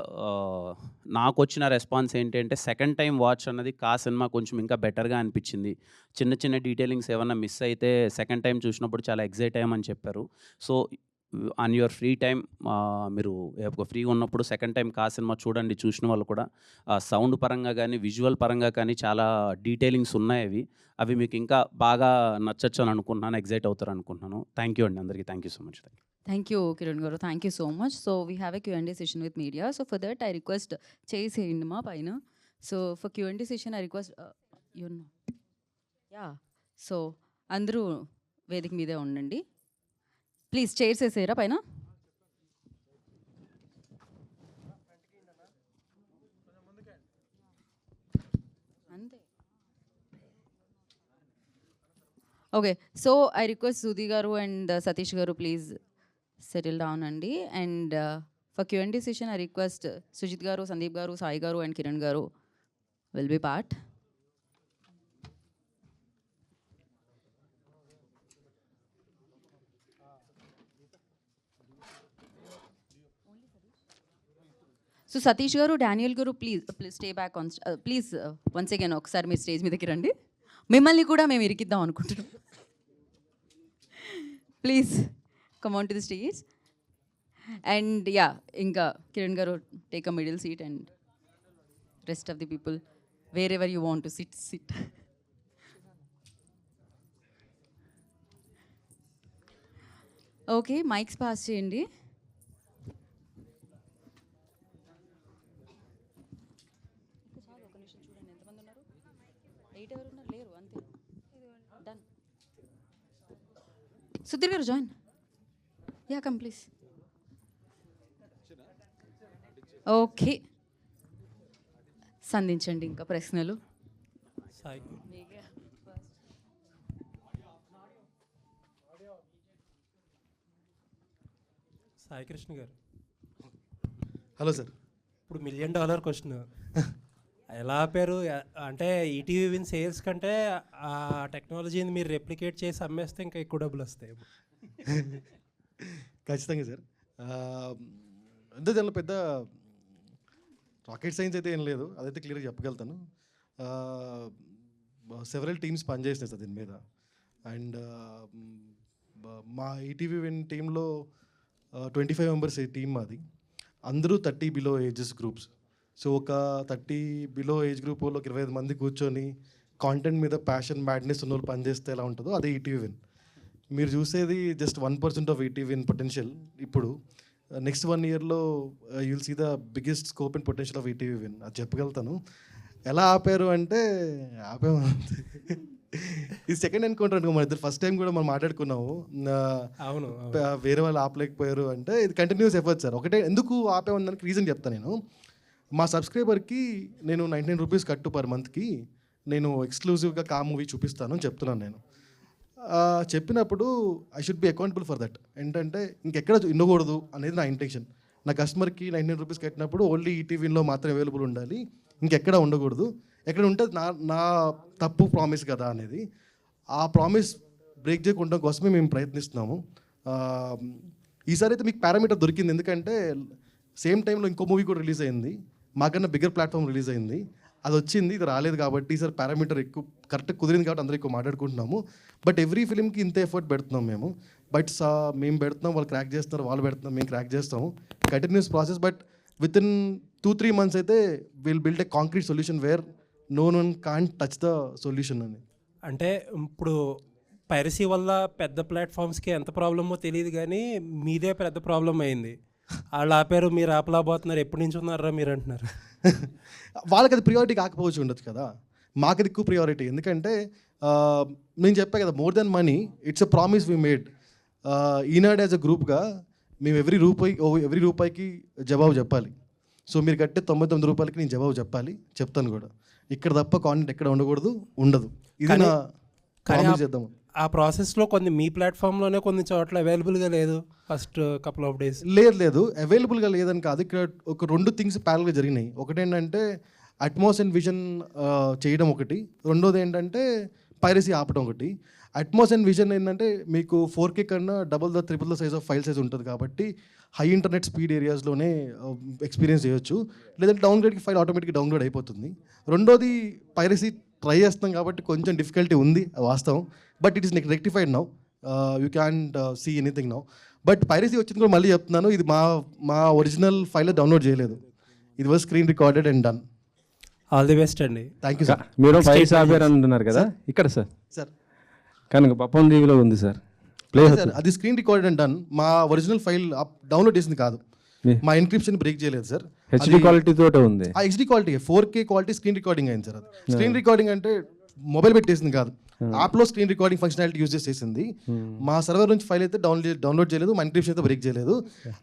నాకు వచ్చిన రెస్పాన్స్ ఏంటంటే, సెకండ్ టైం వాచ్ అన్నది కా సినిమా కొంచెం ఇంకా బెటర్గా అనిపించింది. చిన్న చిన్న డీటెయిలింగ్స్ ఏమన్నా మిస్ అయితే సెకండ్ టైం చూసినప్పుడు చాలా ఎగ్జైట్ అయ్యామని చెప్పారు. So on your free time మీరు ఫ్రీగా ఉన్నప్పుడు సెకండ్ టైం కా సినిమా చూడండి. చూసిన వాళ్ళు కూడా సౌండ్ పరంగా కానీ, విజువల్ పరంగా కానీ చాలా డీటెయిలింగ్స్ ఉన్నాయి. అవి మీకు ఇంకా బాగా నచ్చచ్చు అని అనుకుంటున్నాను, ఎగ్జైట్ అవుతారు అనుకుంటున్నాను. థ్యాంక్ యూ అండి అందరికీ. Thank you so much. Thank you, Kiran Garu. Thank you so much. So we have a Q&A session with media. So for that, I request cheyeseyandi ma paina. So for Q&A session, I request you know. Yeah. So అందరూ వేదిక మీదే ఉండండి. ప్లీజ్ చైర్స్ వేసేయరా పైన. అంతే. Okay. So I request Sudhi గారు అండ్ సతీష్ గారు ప్లీజ్ సెటిల్ డౌన్ అండి. And for Q&A session I request Sujith గారు, సందీప్ గారు, సాయి గారు అండ్ కిరణ్ గారు will be part. So Satish గారు, డానియల్ గారు please stay back on, please once again ఒకసారి మీరు స్టేజ్ మీదకి రండి. మిమ్మల్ని కూడా మేము ఇరికిద్దాం అనుకుంటున్నాం. Please come on to the stage. And ya, ఇంకా కిరణ్ గారు take a middle seat and rest of the people wherever you want to sit. Okay, mics pass చేయండి. సుధీర్ గారు join. Ya come please. Okay, సంధించండి ఇంకా ప్రశ్నలు. సాయి కృష్ణ గారు. హలో సార్, ఇప్పుడు $1 million క్వశ్చన్ ఎలా ఆపారు? అంటే ఈటీవీ విన్ సేల్స్ కంటే ఆ టెక్నాలజీని మీరు రెప్లికేట్ చేసి అమ్మేస్తే ఇంకా ఎక్కువ డబ్బులు వస్తాయి. ఖచ్చితంగా సార్. అంటే దానిలో పెద్ద రాకెట్ సైన్స్ అయితే ఏం లేదు, అదైతే క్లియర్గా చెప్పగలుగుతాను. సెవరల్ టీమ్స్ పనిచేసినాయి సార్ దీని మీద. అండ్ మా ఈటీవీ విన్ టీంలో 25 మెంబర్స్ టీం మాది. అందరూ 30 బిలో ఏజెస్ గ్రూప్స్. సో ఒక 30 బిలో ఏజ్ గ్రూప్ వాళ్ళకి 25 మంది కూర్చొని కాంటెంట్ మీద ప్యాషన్ మ్యాడ్నెస్ ఉన్న వాళ్ళు పనిచేస్తే ఎలా ఉంటుందో అదే ఈటీవీ విన్. మీరు చూసేది just 1% of ETV Win potential. ఇప్పుడు నెక్స్ట్ 1 yearలో you'll see the biggest scope and potential of ETV Win. అది చెప్పగలుగుతాను. ఎలా ఆపారు అంటే ఆపాము. ఇది సెకండ్ ఎన్కౌంటర్ అనుకో, మన ఇద్దరు ఫస్ట్ టైం కూడా మనం మాట్లాడుకున్నాము. అవును, వేరే వాళ్ళు ఆపలేకపోయారు అంటే ఇది కంటిన్యూస్ ఎఫర్ట్ సార్. ఒకటే ఎందుకు ఆపేమన్నానికి రీజన్ చెప్తాను నేను. మా సబ్స్క్రైబర్కి నేను 99 రూపీస్ కట్టు పర్ మంత్కి నేను ఎక్స్క్లూజివ్గా కా మూవీ చూపిస్తాను అని చెప్తున్నాను నేను. చెప్పినప్పుడు I should be accountable for that. ఏంటంటే ఇంకెక్కడ ఉండకూడదు అనేది నా ఇంటెన్షన్. నా కస్టమర్కి 99 రూపీస్ కట్టినప్పుడు ఓన్లీ ఈటీవీలో మాత్రమే అవైలబుల్ ఉండాలి, ఇంకెక్కడ ఉండకూడదు. ఎక్కడ ఉంటే నా తప్పు ప్రామిస్ కదా అనేది. ఆ ప్రామిస్ బ్రేక్ చేయకుండా కోసమే మేము ప్రయత్నిస్తున్నాము. ఈసారి అయితే మీకు పారామీటర్ దొరికింది, ఎందుకంటే సేమ్ టైంలో ఇంకో మూవీ కూడా రిలీజ్ అయింది, మాకన్నా బిగ్గర్ ప్లాట్ఫామ్ రిలీజ్ అయింది. అది వచ్చింది, ఇది రాలేదు కాబట్టి ఈసారి పారామీటర్ ఎక్కువ కరెక్ట్గా కుదిరింది కాబట్టి అందరూ ఎక్కువ మాట్లాడుకుంటున్నాము. బట్ ఎవ్రీ ఫిలింకి ఇంత ఎఫర్ట్ పెడుతున్నాం మేము. బట్ మేము పెడుతున్నాం, వాళ్ళు క్రాక్ చేస్తున్నారు, వాళ్ళు పెడుతున్నాం, మేము క్రాక్ చేస్తాము. Continuous process. But within 2-3 months అయితే will build a concrete solution where no one can't touch the solution అని. అంటే ఇప్పుడు పైరసీ వల్ల పెద్ద ప్లాట్ఫామ్స్కి ఎంత ప్రాబ్లమో తెలియదు, కానీ మీదే పెద్ద ప్రాబ్లం అయింది. వాళ్ళు ఆపారు, మీరు ఆపలేకపోతున్నారు, ఎప్పటి నుంచి ఉన్నారా మీరు అంటున్నారు. వాళ్ళకి అది ప్రియారిటీ కాకపోవచ్చు ఉండొచ్చు కదా, మాకు అది ఎక్కువ ప్రియారిటీ. ఎందుకంటే నేను చెప్పా కదా, more than money it's a promise we made. Eenadu as a గ్రూప్గా మేము ఎవ్రీ రూపాయికి జవాబు చెప్పాలి. సో మీరు కట్టే 99 రూపాయలకి నేను జవాబు చెప్తాను కూడా. ఇక్కడ తప్ప కాంటెంట్ ఎక్కడ ఉండకూడదు, ఉండదు. ఇది నా ప్రామిస్ చేద్దాము. ఆ ప్రాసెస్లో కొన్ని మీ ప్లాట్ఫామ్లోనే కొన్ని చోట్ల అవైలబుల్గా లేదు ఫస్ట్ కపుల్ ఆఫ్ డేస్. లేదు అవైలబుల్గా లేదని కాదు, ఇక్కడ ఒక 2 థింగ్స్ ప్యారల్గా జరిగినాయి. ఒకటేంటంటే అట్మాస్ అండ్ విజన్ చేయడం ఒకటి, రెండోది ఏంటంటే పైరసీ ఆపడం ఒకటి. అట్మాస్ అండ్ విజన్ ఏంటంటే మీకు 4K కన్నా triple the size of file size ఉంటుంది కాబట్టి హై ఇంటర్నెట్ స్పీడ్ ఏరియాస్లోనే ఎక్స్పీరియన్స్ చేయొచ్చు, లేదంటే డౌన్గ్రేడ్కి ఫైల్ ఆటోమేటిక్గా డౌన్లోడ్ అయిపోతుంది. రెండోది పైరసీ ట్రై చేస్తాం కాబట్టి కొంచెం డిఫికల్టీ ఉంది, వాస్తవం. But it is rectified now, you can't see anything now. But piracy వచ్చింది కూడా మళ్ళీ చెప్తున్నాను, ఇది మా ఒరిజినల్ ఫైల్ డౌన్లోడ్ చేయలేదు, ఇది was screen recorded and done. All the best అండి. Thank you sir. మీరు పైరసీ ఆపారు అంటున్నారు కదా, ఇక్కడ సార్ కనుక పప్పం దీవిలో ఉంది సార్. సార్ అది స్క్రీన్ రికార్డెడ్ అండ్ డన్. మా ఒరిజినల్ ఫైల్ డౌన్లోడ్ చేసింది కాదు, మా ఎన్క్రిప్షన్ బ్రేక్ చేయలేదు సార్. హెచ్డి క్వాలిటీ తోటే ఉంది. ఆ HD quality 4K quality screen recording అయింది సార్. అది స్క్రీన్ రికార్డింగ్ అంటే మొబైల్ పెట్టేసింది కాదు, యాప్లో స్క్రీన్ రికార్డింగ్ ఫంక్షనాలిటీ యూజ్ చేసేసింది. మా సర్వర్ నుంచి ఫైల్ అయితే డౌన్లోడ్ చేయలేదు, మా ఎన్క్రిప్షన్ అయితే బ్రేక్ చేయలేదు.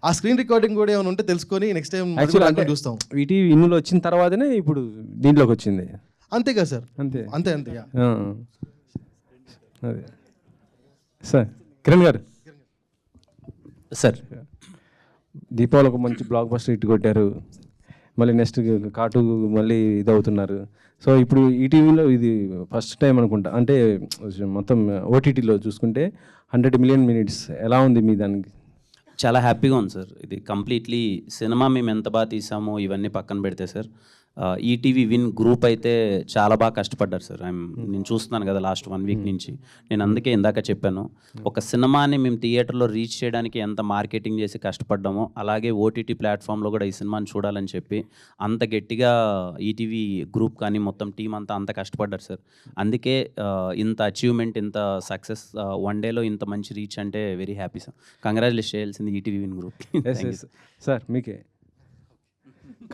ఆ స్క్రీన్ రికార్డింగ్ కూడా ఏమైనా ఉంటే తెలుసుకొని నెక్స్ట్ టైం చూస్తాం. ఈటీవీ ఇన్నులో వచ్చిన తర్వాతనే ఇప్పుడు దీంట్లోకి వచ్చింది. అంతే కదా సార్? అంతే. అదే సార్. కిరణ్ గారు సార్, దీపావళి ఒక మంచి బ్లాక్ బస్టర్ హిట్ కొట్టారు, మళ్ళీ నెక్స్ట్ కాటు మళ్ళీ ఇది అవుతున్నారు. సో ఇప్పుడు ఈటీవీలో ఇది ఫస్ట్ టైం అనుకుంటా, అంటే మొత్తం ఓటీటీలో చూసుకుంటే 100 million minutes. ఎలా ఉంది మీ దానికి? చాలా హ్యాపీగా ఉంది సార్. ఇది కంప్లీట్లీ సినిమా మేము ఎంత బాగా తీసామో ఇవన్నీ పక్కన పెడితే సార్, ఈటీవీ విన్ గ్రూప్ అయితే చాలా బాగా కష్టపడ్డారు సార్. నేను చూస్తున్నాను కదా లాస్ట్ 1 week నుంచి. నేను అందుకే ఇందాక చెప్పాను, ఒక సినిమాని మేము థియేటర్లో రీచ్ చేయడానికి ఎంత మార్కెటింగ్ చేసి కష్టపడ్డామో, అలాగే ఓటీటీ ప్లాట్ఫామ్లో కూడా ఈ సినిమాని చూడాలని చెప్పి అంత గట్టిగా ఈటీవీ గ్రూప్ కానీ మొత్తం టీం అంతా కష్టపడ్డారు సార్. అందుకే ఇంత అచీవ్మెంట్, ఇంత సక్సెస్, 1 dayలో ఇంత మంచి రీచ్ అంటే వెరీ హ్యాపీ సార్. కంగ్రాచులేట్ చేయాల్సింది ఈటీవీ విన్ గ్రూప్. సార్ మీకే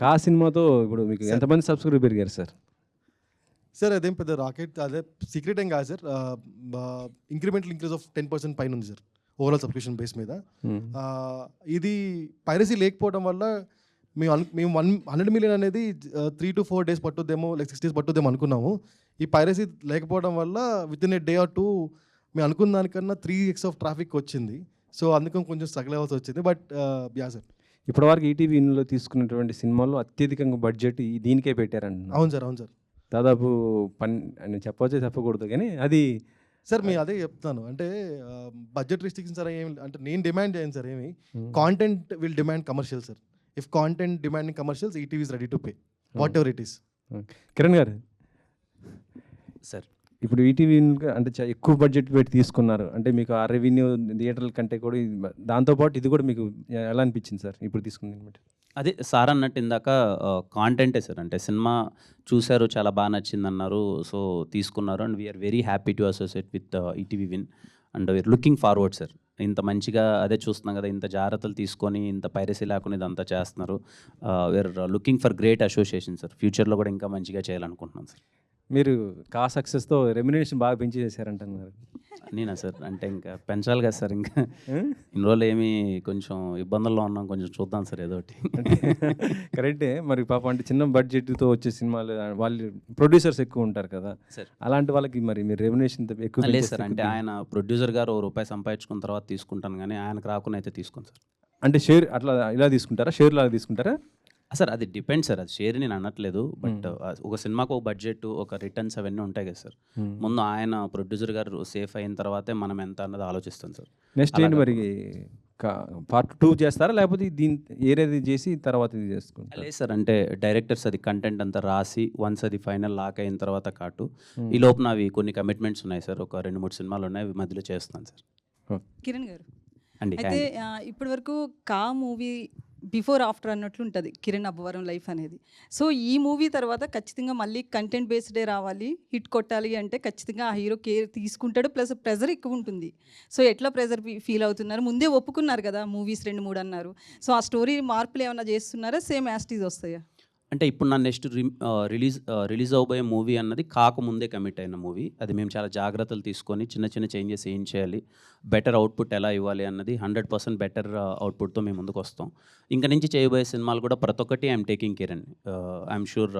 కా సినిమాతో ఇప్పుడు మీకు ఎంతమంది సబ్స్క్రైబర్ పెరిగారు సార్? సార్ అదేం పెద్ద రాకెట్, అదే సీక్రెట్ ఏం కాదు సార్. ఇంక్రిమెంటల్ ఇంక్రీజ్ ఆఫ్ 10% పైన ఉంది సార్ ఓవరాల్ సబ్స్క్రిప్షన్ బేస్ మీద. ఇది పైరసీ లేకపోవడం వల్ల మేము 100 million అనేది 3 to 4 days పట్టుద్దేమో, లైక్ 6 days పట్టుద్దేమో అనుకున్నాము. ఈ పైరసీ లేకపోవడం వల్ల with in a day or 2 మేము అనుకున్న దానికన్నా 3x ఆఫ్ ట్రాఫిక్ వచ్చింది. సో అందుకని కొంచెం స్ట్రగుల్ అవ్వాల్సి వచ్చింది. బట్ యా సార్, ఇప్పటివరకు ఈటీవీలో తీసుకున్నటువంటి సినిమాల్లో అత్యధికంగా బడ్జెట్ దీనికే పెట్టారండి. అవును సార్, అవును సార్. దాదాపు అని చెప్పవచ్చో చెప్పకూడదు కానీ అది సార్ మీ అదే చెప్తాను. అంటే బడ్జెట్ రిస్ట్రిక్షన్స్ సార్ ఏమి అంటే నేను డిమాండ్ చేయను సార్ ఏమి. Content will demand commercial sir. If content demanding commercials ETV is ready to pay what ever it is. Kiran గారు సార్, ఇప్పుడు ఈటీవీ అంటే ఎక్కువ బడ్జెట్ పెట్టి తీసుకున్నారు అంటే మీకు ఆ రెవెన్యూ థియేటర్ల కంటే కూడా దాంతోపాటు ఇది కూడా మీకు ఎలా అనిపించింది సార్ ఇప్పుడు తీసుకుంది? అదే సార్ అన్నట్టు ఇందాక కాంటెంటే సార్, అంటే సినిమా చూశారు, చాలా బాగా నచ్చింది అన్నారు, సో తీసుకున్నారు. And we are very happy to associate with ETV Win and we are looking forward sir. ఇంత మంచిగా అదే చూస్తున్నాం కదా, ఇంత జాగ్రత్తలు తీసుకొని ఇంత పైరసీ లేకుండా ఇదంతా చేస్తున్నారు. We are looking for great association sir. ఫ్యూచర్లో కూడా ఇంకా మంచిగా చేయాలనుకుంటున్నాం సార్. మీరు సక్సెస్తో రెమ్యునరేషన్ బాగా పెంచి చేశారంటున్నారు. నేనా సార్, అంటే ఇంకా పెంచాలి కదా సార్, ఇంకా ఇన్ని రోజులు ఏమి కొంచెం ఇబ్బందుల్లో ఉన్నాం, కొంచెం చూద్దాం సార్ ఏదో ఒకటి. కరెక్టే, మరి పాపం అంటే చిన్న బడ్జెట్తో వచ్చే సినిమాలు వాళ్ళు ప్రొడ్యూసర్స్ ఎక్కువ ఉంటారు కదా సార్, అలాంటి వాళ్ళకి మరి మీరు రెమ్యునరేషన్ ఎక్కువ లేదు సార్. అంటే ఆయన ప్రొడ్యూసర్ గారు రూపాయి సంపాదించుకున్న తర్వాత తీసుకుంటాను, కానీ ఆయనకు రాకుండా అయితే తీసుకోను సార్. అంటే షేర్ అట్లా ఇలా తీసుకుంటారా, షేర్ లాగా తీసుకుంటారా? సార్ అది డిపెండ్ సార్, అది షేర్ నేను అనట్లేదు. బట్ ఒక సినిమాకు ఒక బడ్జెట్, ఒక రిటర్న్స్ అవన్నీ ఉంటాయి కదా సార్. ముందు ఆయన ప్రొడ్యూసర్ గారు సేఫ్ అయిన తర్వాతే మనం ఎంత అన్నది ఆలోచిస్తాం సార్. నెక్స్ట్ ఏంటి మరి, పార్ట్ 2 చేస్తారా లేకపోతే ఏరేది చేసి తర్వాత ఇది చేసుకుంటారా? లేదు సార్, అంటే డైరెక్టర్స్ అది కంటెంట్ అంతా రాసి వన్స్ అది ఫైనల్ లాక్ అయిన తర్వాత కాటు ఈ లోపు అవి కొన్ని కమిట్మెంట్స్ ఉన్నాయి సార్. ఒక 2-3 సినిమాలు ఉన్నాయి, అవి మధ్యలో చేస్తాను సార్. కిరణ్ గారు అండి, అయితే ఇప్పటి వరకు కా మూవీ బిఫోర్ ఆఫ్టర్ అన్నట్లు ఉంటుంది కిరణ్ అబ్బవరం లైఫ్ అనేది. సో ఈ మూవీ తర్వాత ఖచ్చితంగా మళ్ళీ కంటెంట్ బేస్డే రావాలి, హిట్ కొట్టాలి అంటే ఖచ్చితంగా ఆ హీరో కేర్ తీసుకుంటాడు, ప్లస్ ప్రెజర్ ఎక్కువ ఉంటుంది. సో ఎట్లా ప్రెజర్ ఫీల్ అవుతున్నారు? ముందే ఒప్పుకున్నారు కదా మూవీస్ 2-3 అన్నారు. సో ఆ స్టోరీ మార్పులు ఏమైనా చేస్తున్నారా, సేమ్ యాస్టీజ్ వస్తాయా? అంటే ఇప్పుడు నా నెక్స్ట్ రిలీజ్ అవబోయే మూవీ అన్నది కాకముందే కమిట్ అయిన మూవీ. అది మేము చాలా జాగ్రత్తలు తీసుకొని చిన్న చిన్న చేంజెస్ ఏం చేయాలి, బెటర్ అవుట్పుట్ ఎలా ఇవ్వాలి అన్నది 100% బెటర్ అవుట్పుట్తో మేము ముందుకు వస్తాం. ఇంకా నుంచి చేయబోయే సినిమాలు కూడా ప్రతి ఒక్కటి ఐఎమ్ టేకింగ్ కేర్ అండి. ఐఎమ్ షూర్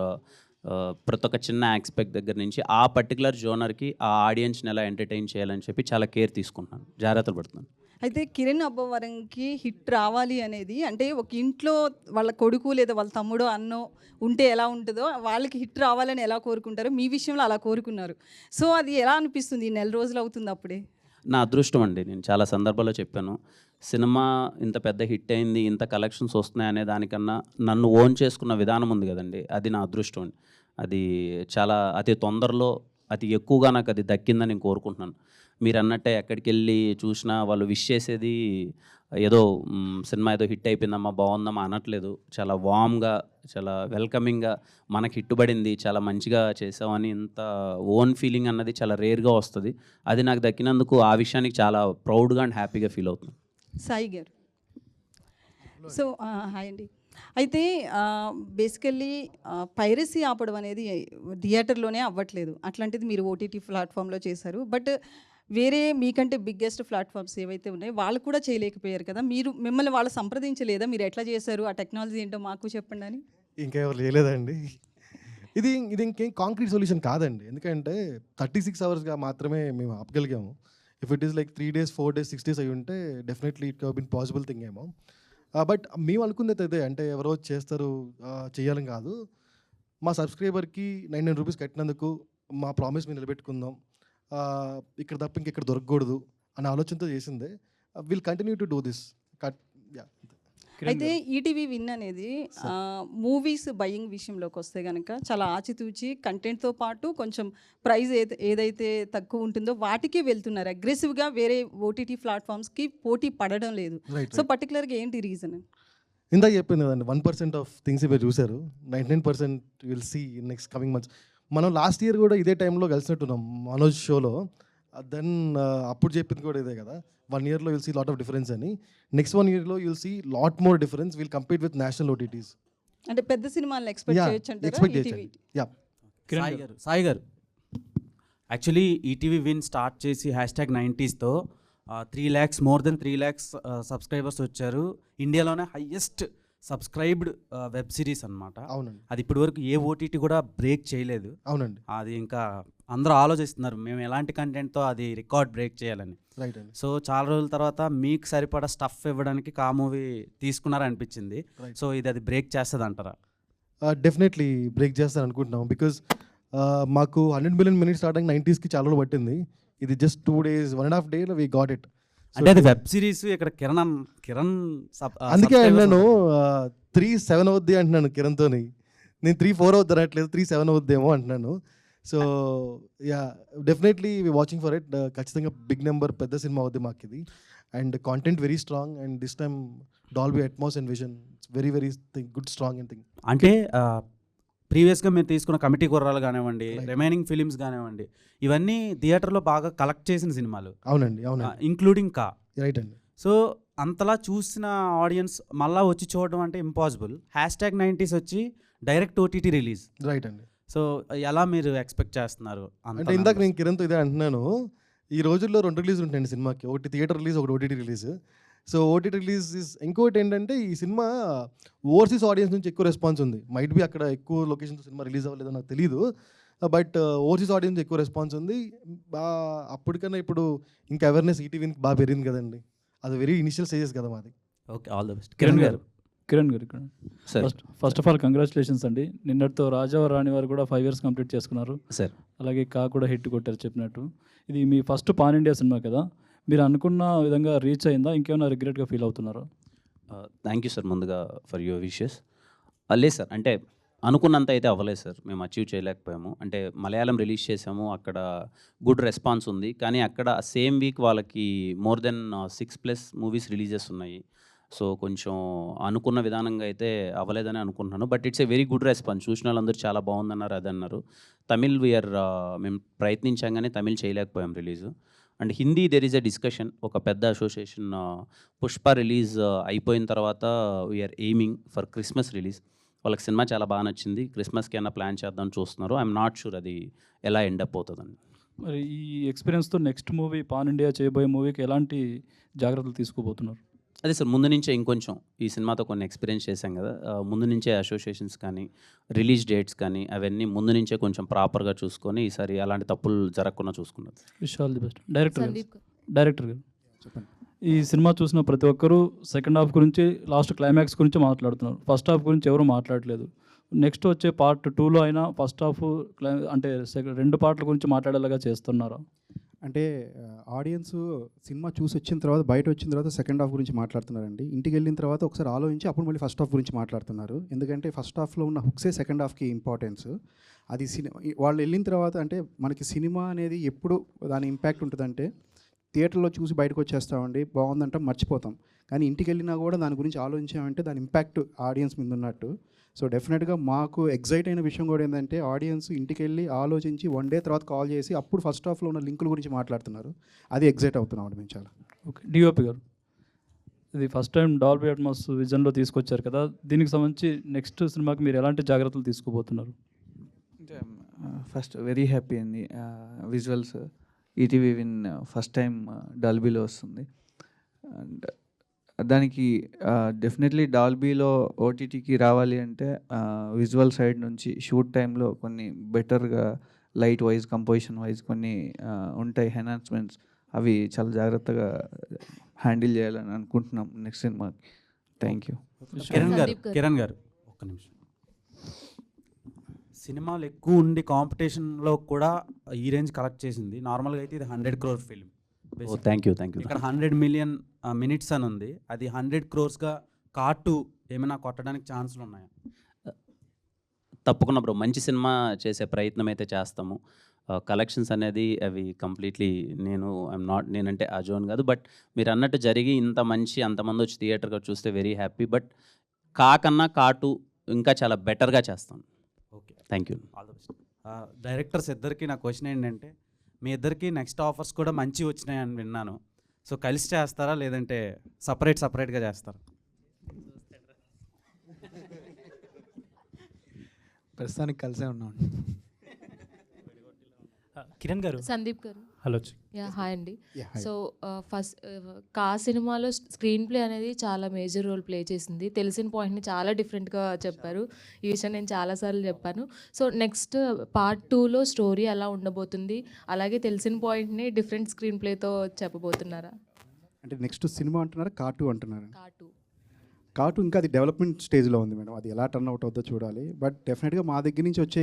ప్రతి ఒక్క చిన్న ఆస్పెక్ట్ దగ్గర నుంచి ఆ పర్టికులర్ జోనర్కి ఆ ఆడియన్స్ని ఎలా ఎంటర్టైన్ చేయాలని చెప్పి చాలా కేర్ తీసుకుంటున్నాను, జాగ్రత్తలు పడుతున్నాను. అయితే కిరణ్ అబ్బవరంకి హిట్ రావాలి అనేది అంటే ఒక ఇంట్లో వాళ్ళ కొడుకు లేదా వాళ్ళ తమ్ముడో అన్నో ఉంటే ఎలా ఉంటుందో వాళ్ళకి హిట్ రావాలని ఎలా కోరుకుంటారో మీ విషయంలో అలా కోరుకున్నారు. సో అది ఎలా అనిపిస్తుంది? 1 రోజులు అవుతుంది అప్పుడే. నా అదృష్టం అండి, నేను చాలా సందర్భాల్లో చెప్పాను, సినిమా ఇంత పెద్ద హిట్ అయింది, ఇంత కలెక్షన్స్ వస్తున్నాయి అనే దానికన్నా నన్ను ఓన్ చేసుకున్న విధానం ఉంది కదండి, అది నా అదృష్టం అండి. అది చాలా అతి తొందరలో అతి ఎక్కువగా నాకు అది దక్కిందని నేను కోరుకుంటున్నాను. మీరు అన్నట్టే ఎక్కడికి వెళ్ళి చూసినా వాళ్ళు విష్ చేసేది ఏదో సినిమా ఏదో హిట్ అయిపోయిందమ్మా బాగుందమ్మా అనట్లేదు. చాలా వామ్గా, చాలా వెల్కమింగ్గా మనకి హిట్టుబడింది, చాలా మంచిగా చేసామని ఇంత ఓన్ ఫీలింగ్ అన్నది చాలా రేర్గా వస్తుంది. అది నాకు దక్కినందుకు ఆ విషయానికి చాలా ప్రౌడ్గా అండ్ హ్యాపీగా ఫీల్ అవుతున్నాను. సాయి గారు, సో హాయ్ అండి. అయితే బేసికల్లీ పైరసీ ఆపడం అనేది థియేటర్లోనే అవ్వట్లేదు, అట్లాంటిది మీరు ఓటీటీ ప్లాట్ఫామ్లో చేశారు. బట్ వేరే మీకంటే బిగ్గెస్ట్ ప్లాట్ఫామ్స్ ఏవైతే ఉన్నాయో వాళ్ళు కూడా చేయలేకపోయారు కదా, మిమ్మల్ని వాళ్ళు సంప్రదించలేదా? మీరు ఎట్లా చేశారు, ఆ టెక్నాలజీ ఏంటో మాకు చెప్పండి అని. ఇంకెవరు చేయలేదండి. ఇది ఇంకేం కాంక్రీట్ సొల్యూషన్ కాదండి, ఎందుకంటే 36 అవర్స్గా మాత్రమే మేము ఆపగలిగాము. If it is like 3 days 4 days 6 days అయి ఉంటే definitely it been possible thing ఏమో. బట్ మేము అనుకున్నది అదే, అంటే ఎవరో చేస్తారు చేయాలని కాదు. మా సబ్స్క్రైబర్కి 99 రూపీస్ కట్టినందుకు మా ప్రామిస్ మేము నిలబెట్టుకుందాం, ఇక్కడ తప్ప ఇంకెక్కడ దొరకకూడదు అనే ఆలోచనతో చేసిందే. Will continue to do this. అయితే ఈటీవీ విన్ అనేది మూవీస్ బయింగ్ విషయంలోకి వస్తే కనుక చాలా ఆచితూచి కంటెంట్తో పాటు కొంచెం ప్రైస్ ఏదైతే తక్కువ ఉంటుందో వాటికి వెళ్తున్నారు అగ్రెసివ్గా, వేరే ఓటీటీ ప్లాట్ఫామ్స్కి పోటీ పడడం లేదు. సో పర్టికులర్గా ఏంటి రీజన్? ఇందాక చెప్పింది కదండి, 1% ఆఫ్ థింగ్స్ మీరు చూశారు, 99% will see in next coming months. మనం లాస్ట్ ఇయర్ కూడా ఇదే టైంలో కలిసినట్టున్నాం మనోజ్ షోలో. దెన్ అప్పుడు చెప్పింది కూడా ఇదే కదా, 1 yearలో will see lot of difference అని. నెక్స్ట్ 1 yearలో will see lot more difference. Will compete with national OTTs. అంటే పెద్ద సినిమాలను ఎక్స్పెక్ట్ చేయొచ్చు అంటారా? సాయి గారు, యాక్చువల్లీ ఈటీవీ విన్ స్టార్ట్ చేసి #90sతో 3 lakhs more than 3 lakhs subscribers వచ్చారు. ఇండియాలోనే హైయెస్ట్ సబ్స్క్రైబ్డ్ వెబ్ సిరీస్ అనమాట. అవునండి. అది ఇప్పటివరకు ఏ ఓటీటీ కూడా బ్రేక్ చేయలేదు. అవునండి. అది ఇంకా అందరూ ఆలోచిస్తున్నారు మేము ఎలాంటి కంటెంట్తో అది రికార్డ్ బ్రేక్ చేయాలని. రైట్ అండి. సో చాలా రోజుల తర్వాత మీకు సరిపడా స్టఫ్ ఇవ్వడానికి కా మూవీ తీసుకున్నారనిపించింది. సో ఇది అది బ్రేక్ చేస్తుంది అంటారా? డెఫినెట్లీ బ్రేక్ చేస్తాను అనుకుంటున్నాం. బికాజ్ మాకు 100 మిలియన్ మినిట్స్ స్టార్టింగ్ 90s చాలా రోజులు పట్టింది. ఇది just 2 days 1.5 days we got it. అంటే అది వెబ్ సిరీస్. ఇక్కడ కిరణ్ అందుకే నేను 3-7 అవుద్ది అంటున్నాను కిరణ్తోని. నేను 3-4 అవుద్ది అనట్లేదు, 3-7 అవుద్దేమో అంటున్నాను. So yeah definitely watching for it. ఖచ్చితంగా బిగ్ నెంబర్, పెద్ద సినిమా అవుద్ది మాకు ఇది. And content very strong and this time Dolby Atmos and vision very very good strong and thing. అంటే ప్రీవియస్గా మీరు తీసుకున్న కమిటీ కుర్రాలు కానివ్వండి, రిమైనింగ్ ఫిలిమ్స్ కానివ్వండి, ఇవన్నీ థియేటర్లో బాగా కలెక్ట్ చేసిన సినిమాలు. అవునండి, అవునండి. ఇంక్లూడింగ్ కా. రైట్ అండి. సో అంతలా చూసిన ఆడియన్స్ మళ్ళీ వచ్చి చూడడం అంటే ఇంపాసిబుల్. #90s వచ్చి డైరెక్ట్ ఓటీటీ రిలీజ్. రైట్ అండి. సో ఎలా మీరు ఎక్స్పెక్ట్ చేస్తున్నారు? అంటే ఇందాక నేను కిరణ్తో ఇదే అంటున్నాను, ఈ రోజుల్లో 2 రిలీజ్ ఉంటాయండి సినిమాకి. ఒకటి థియేటర్ రిలీజ్, ఒకటి OTT release. So OTT release ఇంకోటి ఏంటంటే ఈ సినిమా ఓవర్సీస్ ఆడియన్స్ నుంచి ఎక్కువ రెస్పాన్స్ ఉంది. మైట్ బి అక్కడ ఎక్కువ లొకేషన్తో సినిమా రిలీజ్ అవ్వలేదో నాకు తెలియదు, బట్ ఓవర్సీస్ ఆడియన్స్ ఎక్కువ రెస్పాన్స్ ఉంది. అప్పటికన్నా ఇప్పుడు ఇంకా అవేర్నెస్ ఈటీవీకి బాగా పెరిగింది కదండి. అది వెరీ ఇనిషియల్ స్టేజెస్ కదా మాది. Okay, all the best. Kiran గారు ఇక్కడ ఫస్ట్ ఆఫ్ ఆల్ కంగ్రాచులేషన్స్ అండి. నిన్నటితో రాజా రాణి వారు కూడా 5 years కంప్లీట్ చేసుకున్నారు సార్. అలాగే కా కూడా హిట్ కొట్టారు చెప్పినట్టు. ఇది మీ ఫస్ట్ పాన్ ఇండియా సినిమా కదా, మీరు అనుకున్న విధంగా రీచ్ అయిందా? ఇంకేమైనా రిగ్రెట్గా ఫీల్ అవుతున్నారా? థ్యాంక్ యూ సార్ ముందుగా ఫర్ యువర్ విషెస్. లేదు సార్, అంటే అనుకున్నంత అయితే అవ్వలేదు సార్, మేము అచీవ్ చేయలేకపోయాము. అంటే మలయాళం రిలీజ్ చేసాము, అక్కడ గుడ్ రెస్పాన్స్ ఉంది, కానీ అక్కడ సేమ్ వీక్ వాళ్ళకి మోర్ దెన్ 6+ మూవీస్ రిలీజెస్ ఉన్నాయి. సో కొంచెం అనుకున్న విధానంగా అయితే అవ్వలేదని అనుకుంటున్నాను. But it's a very good response. చూసిన వాళ్ళందరూ చాలా బాగుందన్నారు, అదన్నారు. తమిళ్ మేము ప్రయత్నించాం కానీ తమిళ్ చేయలేకపోయాం release. And Hindi there is a discussion. ఒక పెద్ద అసోసియేషన్ పుష్ప రిలీజ్ అయిపోయిన తర్వాత we're aiming for Christmas release. వాళ్ళకి సినిమా చాలా బాగా నచ్చింది, క్రిస్మస్కి ఏమైనా ప్లాన్ చేద్దాం చూస్తున్నారు. ఐఎమ్ నాట్ షూర్ అది ఎలా ఎండ్ అప్ అవుతుందండి. మరి ఈ ఎక్స్పీరియన్స్తో నెక్స్ట్ మూవీ పాన్ ఇండియా చేయబోయే మూవీకి ఎలాంటి జాగ్రత్తలు తీసుకోబోతున్నారు? అదే సార్, ముందు నుంచే ఇంకొంచెం ఈ సినిమాతో కొన్ని ఎక్స్పీరియన్స్ చేశాం కదా, ముందు నుంచే అసోసియేషన్స్ కానీ రిలీజ్ డేట్స్ కానీ అవన్నీ ముందు నుంచే కొంచెం ప్రాపర్గా చూసుకొని ఈసారి అలాంటి తప్పులు జరగకుండా చూసుకున్నారు. Wish all the best. Director గారు చెప్పండి. ఈ సినిమా చూసిన ప్రతి ఒక్కరూ సెకండ్ హాఫ్ గురించి, లాస్ట్ క్లైమాక్స్ గురించి మాట్లాడుతున్నారు. ఫస్ట్ హాఫ్ గురించి ఎవరు మాట్లాడలేదు. నెక్స్ట్ వచ్చే పార్ట్ 2లో అయినా ఫస్ట్ హాఫ్ అంటే 2 పార్ట్ల గురించి మాట్లాడేలాగా చేస్తున్నారా? అంటే ఆడియన్స్ సినిమా చూసి వచ్చిన తర్వాత, బయట వచ్చిన తర్వాత సెకండ్ హాఫ్ గురించి మాట్లాడుతున్నారండి. ఇంటికి వెళ్ళిన తర్వాత ఒకసారి ఆలోచించి అప్పుడు మళ్ళీ ఫస్ట్ హాఫ్ గురించి మాట్లాడుతున్నారు. ఎందుకంటే ఫస్ట్ హాఫ్లో ఉన్న హుక్సే సెకండ్ హాఫ్కి ఇంపార్టెన్స్. అది వాళ్ళు వెళ్ళిన తర్వాత, అంటే మనకి సినిమా అనేది ఎప్పుడు దాని ఇంపాక్ట్ ఉంటుందంటే థియేటర్లో చూసి బయటకు వచ్చేస్తామండి, బాగుందంటే మర్చిపోతాం. కానీ ఇంటికి వెళ్ళినా కూడా దాని గురించి ఆలోచించామంటే దాని ఇంపాక్ట్ ఆడియన్స్ మీద ఉన్నట్టు. సో డెఫినెట్గా మాకు ఎగ్జైట్ అయిన విషయం కూడా ఏంటంటే ఆడియన్స్ ఇంటికి వెళ్ళి ఆలోచించి 1 day తర్వాత కాల్ చేసి అప్పుడు ఫస్ట్ హాఫ్లో ఉన్న లింకుల గురించి మాట్లాడుతున్నారు. అది ఎగ్జైట్ అవుతున్నాం మేము చాలా. ఓకే, డిఓపి గారు, ఇది ఫస్ట్ టైం డాల్బీ అట్మాస్ విజన్లో తీసుకొచ్చారు కదా, దీనికి సంబంధించి నెక్స్ట్ సినిమాకి మీరు ఎలాంటి జాగ్రత్తలు తీసుకోబోతున్నారు? ఫస్ట్ వెరీ హ్యాపీ అండి. Visuals ETV Win first time డాల్బీలో వస్తుంది. అండ్ దానికి డెఫినెట్లీ డాల్బీలో ఓటీటీకి రావాలి అంటే విజువల్ సైడ్ నుంచి షూట్ టైంలో కొన్ని బెటర్గా లైట్ వైజ్, కంపోజిషన్ వైజ్ కొన్ని ఉంటాయి ఎన్హాన్స్మెంట్స్. అవి చాలా జాగ్రత్తగా హ్యాండిల్ చేయాలని అనుకుంటున్నాం నెక్స్ట్ సినిమాకి. Thank you. కిరణ్ గారు ఒక్క నిమిషం. సినిమాలు ఎక్కువ ఉండి కాంపిటీషన్లో కూడా ఈ రేంజ్ కలెక్ట్ చేసింది. నార్మల్గా అయితే ఇది 100 crore ఫిల్మ్. Thank you. ఇక్కడ 100 million minutes అని ఉంది. అది 100 crores కార్టు ఏమైనా కొట్టడానికి ఛాన్సులు ఉన్నాయా? తప్పకుండా బ్రో, మంచి సినిమా చేసే ప్రయత్నం అయితే చేస్తాము. కలెక్షన్స్ అనేది అవి కంప్లీట్లీ నేనంటే ఆ జోన్ కాదు. బట్ మీరు అన్నట్టు జరిగి ఇంత మంచి అంతమంది వచ్చి థియేటర్గా చూస్తే వెరీ హ్యాపీ. బట్ కాకన్నా కాటు ఇంకా చాలా బెటర్గా చేస్తాను. Okay, thank you. All the best. Directors ఇద్దరికి నా క్వశ్చన్ ఏంటంటే, మీ ఇద్దరికి నెక్స్ట్ ఆఫర్స్ కూడా మంచి వచ్చినాయని విన్నాను. సో కలిసి చేస్తారా లేదంటే సపరేట్గా చేస్తారా? ప్రస్తుతానికి కలిసే ఉన్నాం. కిరణ్ గారు, సందీప్ గారు, హలో. హాయ్ అండి. Yeah, hi. సో ఫస్ట్ కా సినిమాలో స్క్రీన్ ప్లే అనేది చాలా మేజర్ రోల్ ప్లే చేసింది. తెలిసిన పాయింట్ని చాలా డిఫరెంట్గా చెప్పారు. ఈ విషయం నేను చాలాసార్లు చెప్పాను. సో నెక్స్ట్ పార్ట్ 2లో స్టోరీ ఎలా ఉండబోతుంది, అలాగే తెలిసిన పాయింట్ని డిఫరెంట్ స్క్రీన్ ప్లేతో చెప్పబోతున్నారా? అంటే నెక్స్ట్ సినిమా అంటున్నారా, కార్టూ అంటున్నారా? కార్టూ ఇంకా అది డెవలప్మెంట్ స్టేజ్లో ఉంది మేడం. అది ఎలా టర్న్ అవుట్ అవుతుందో చూడాలి. బట్ డెఫినెట్గా మా దగ్గర నుంచి వచ్చే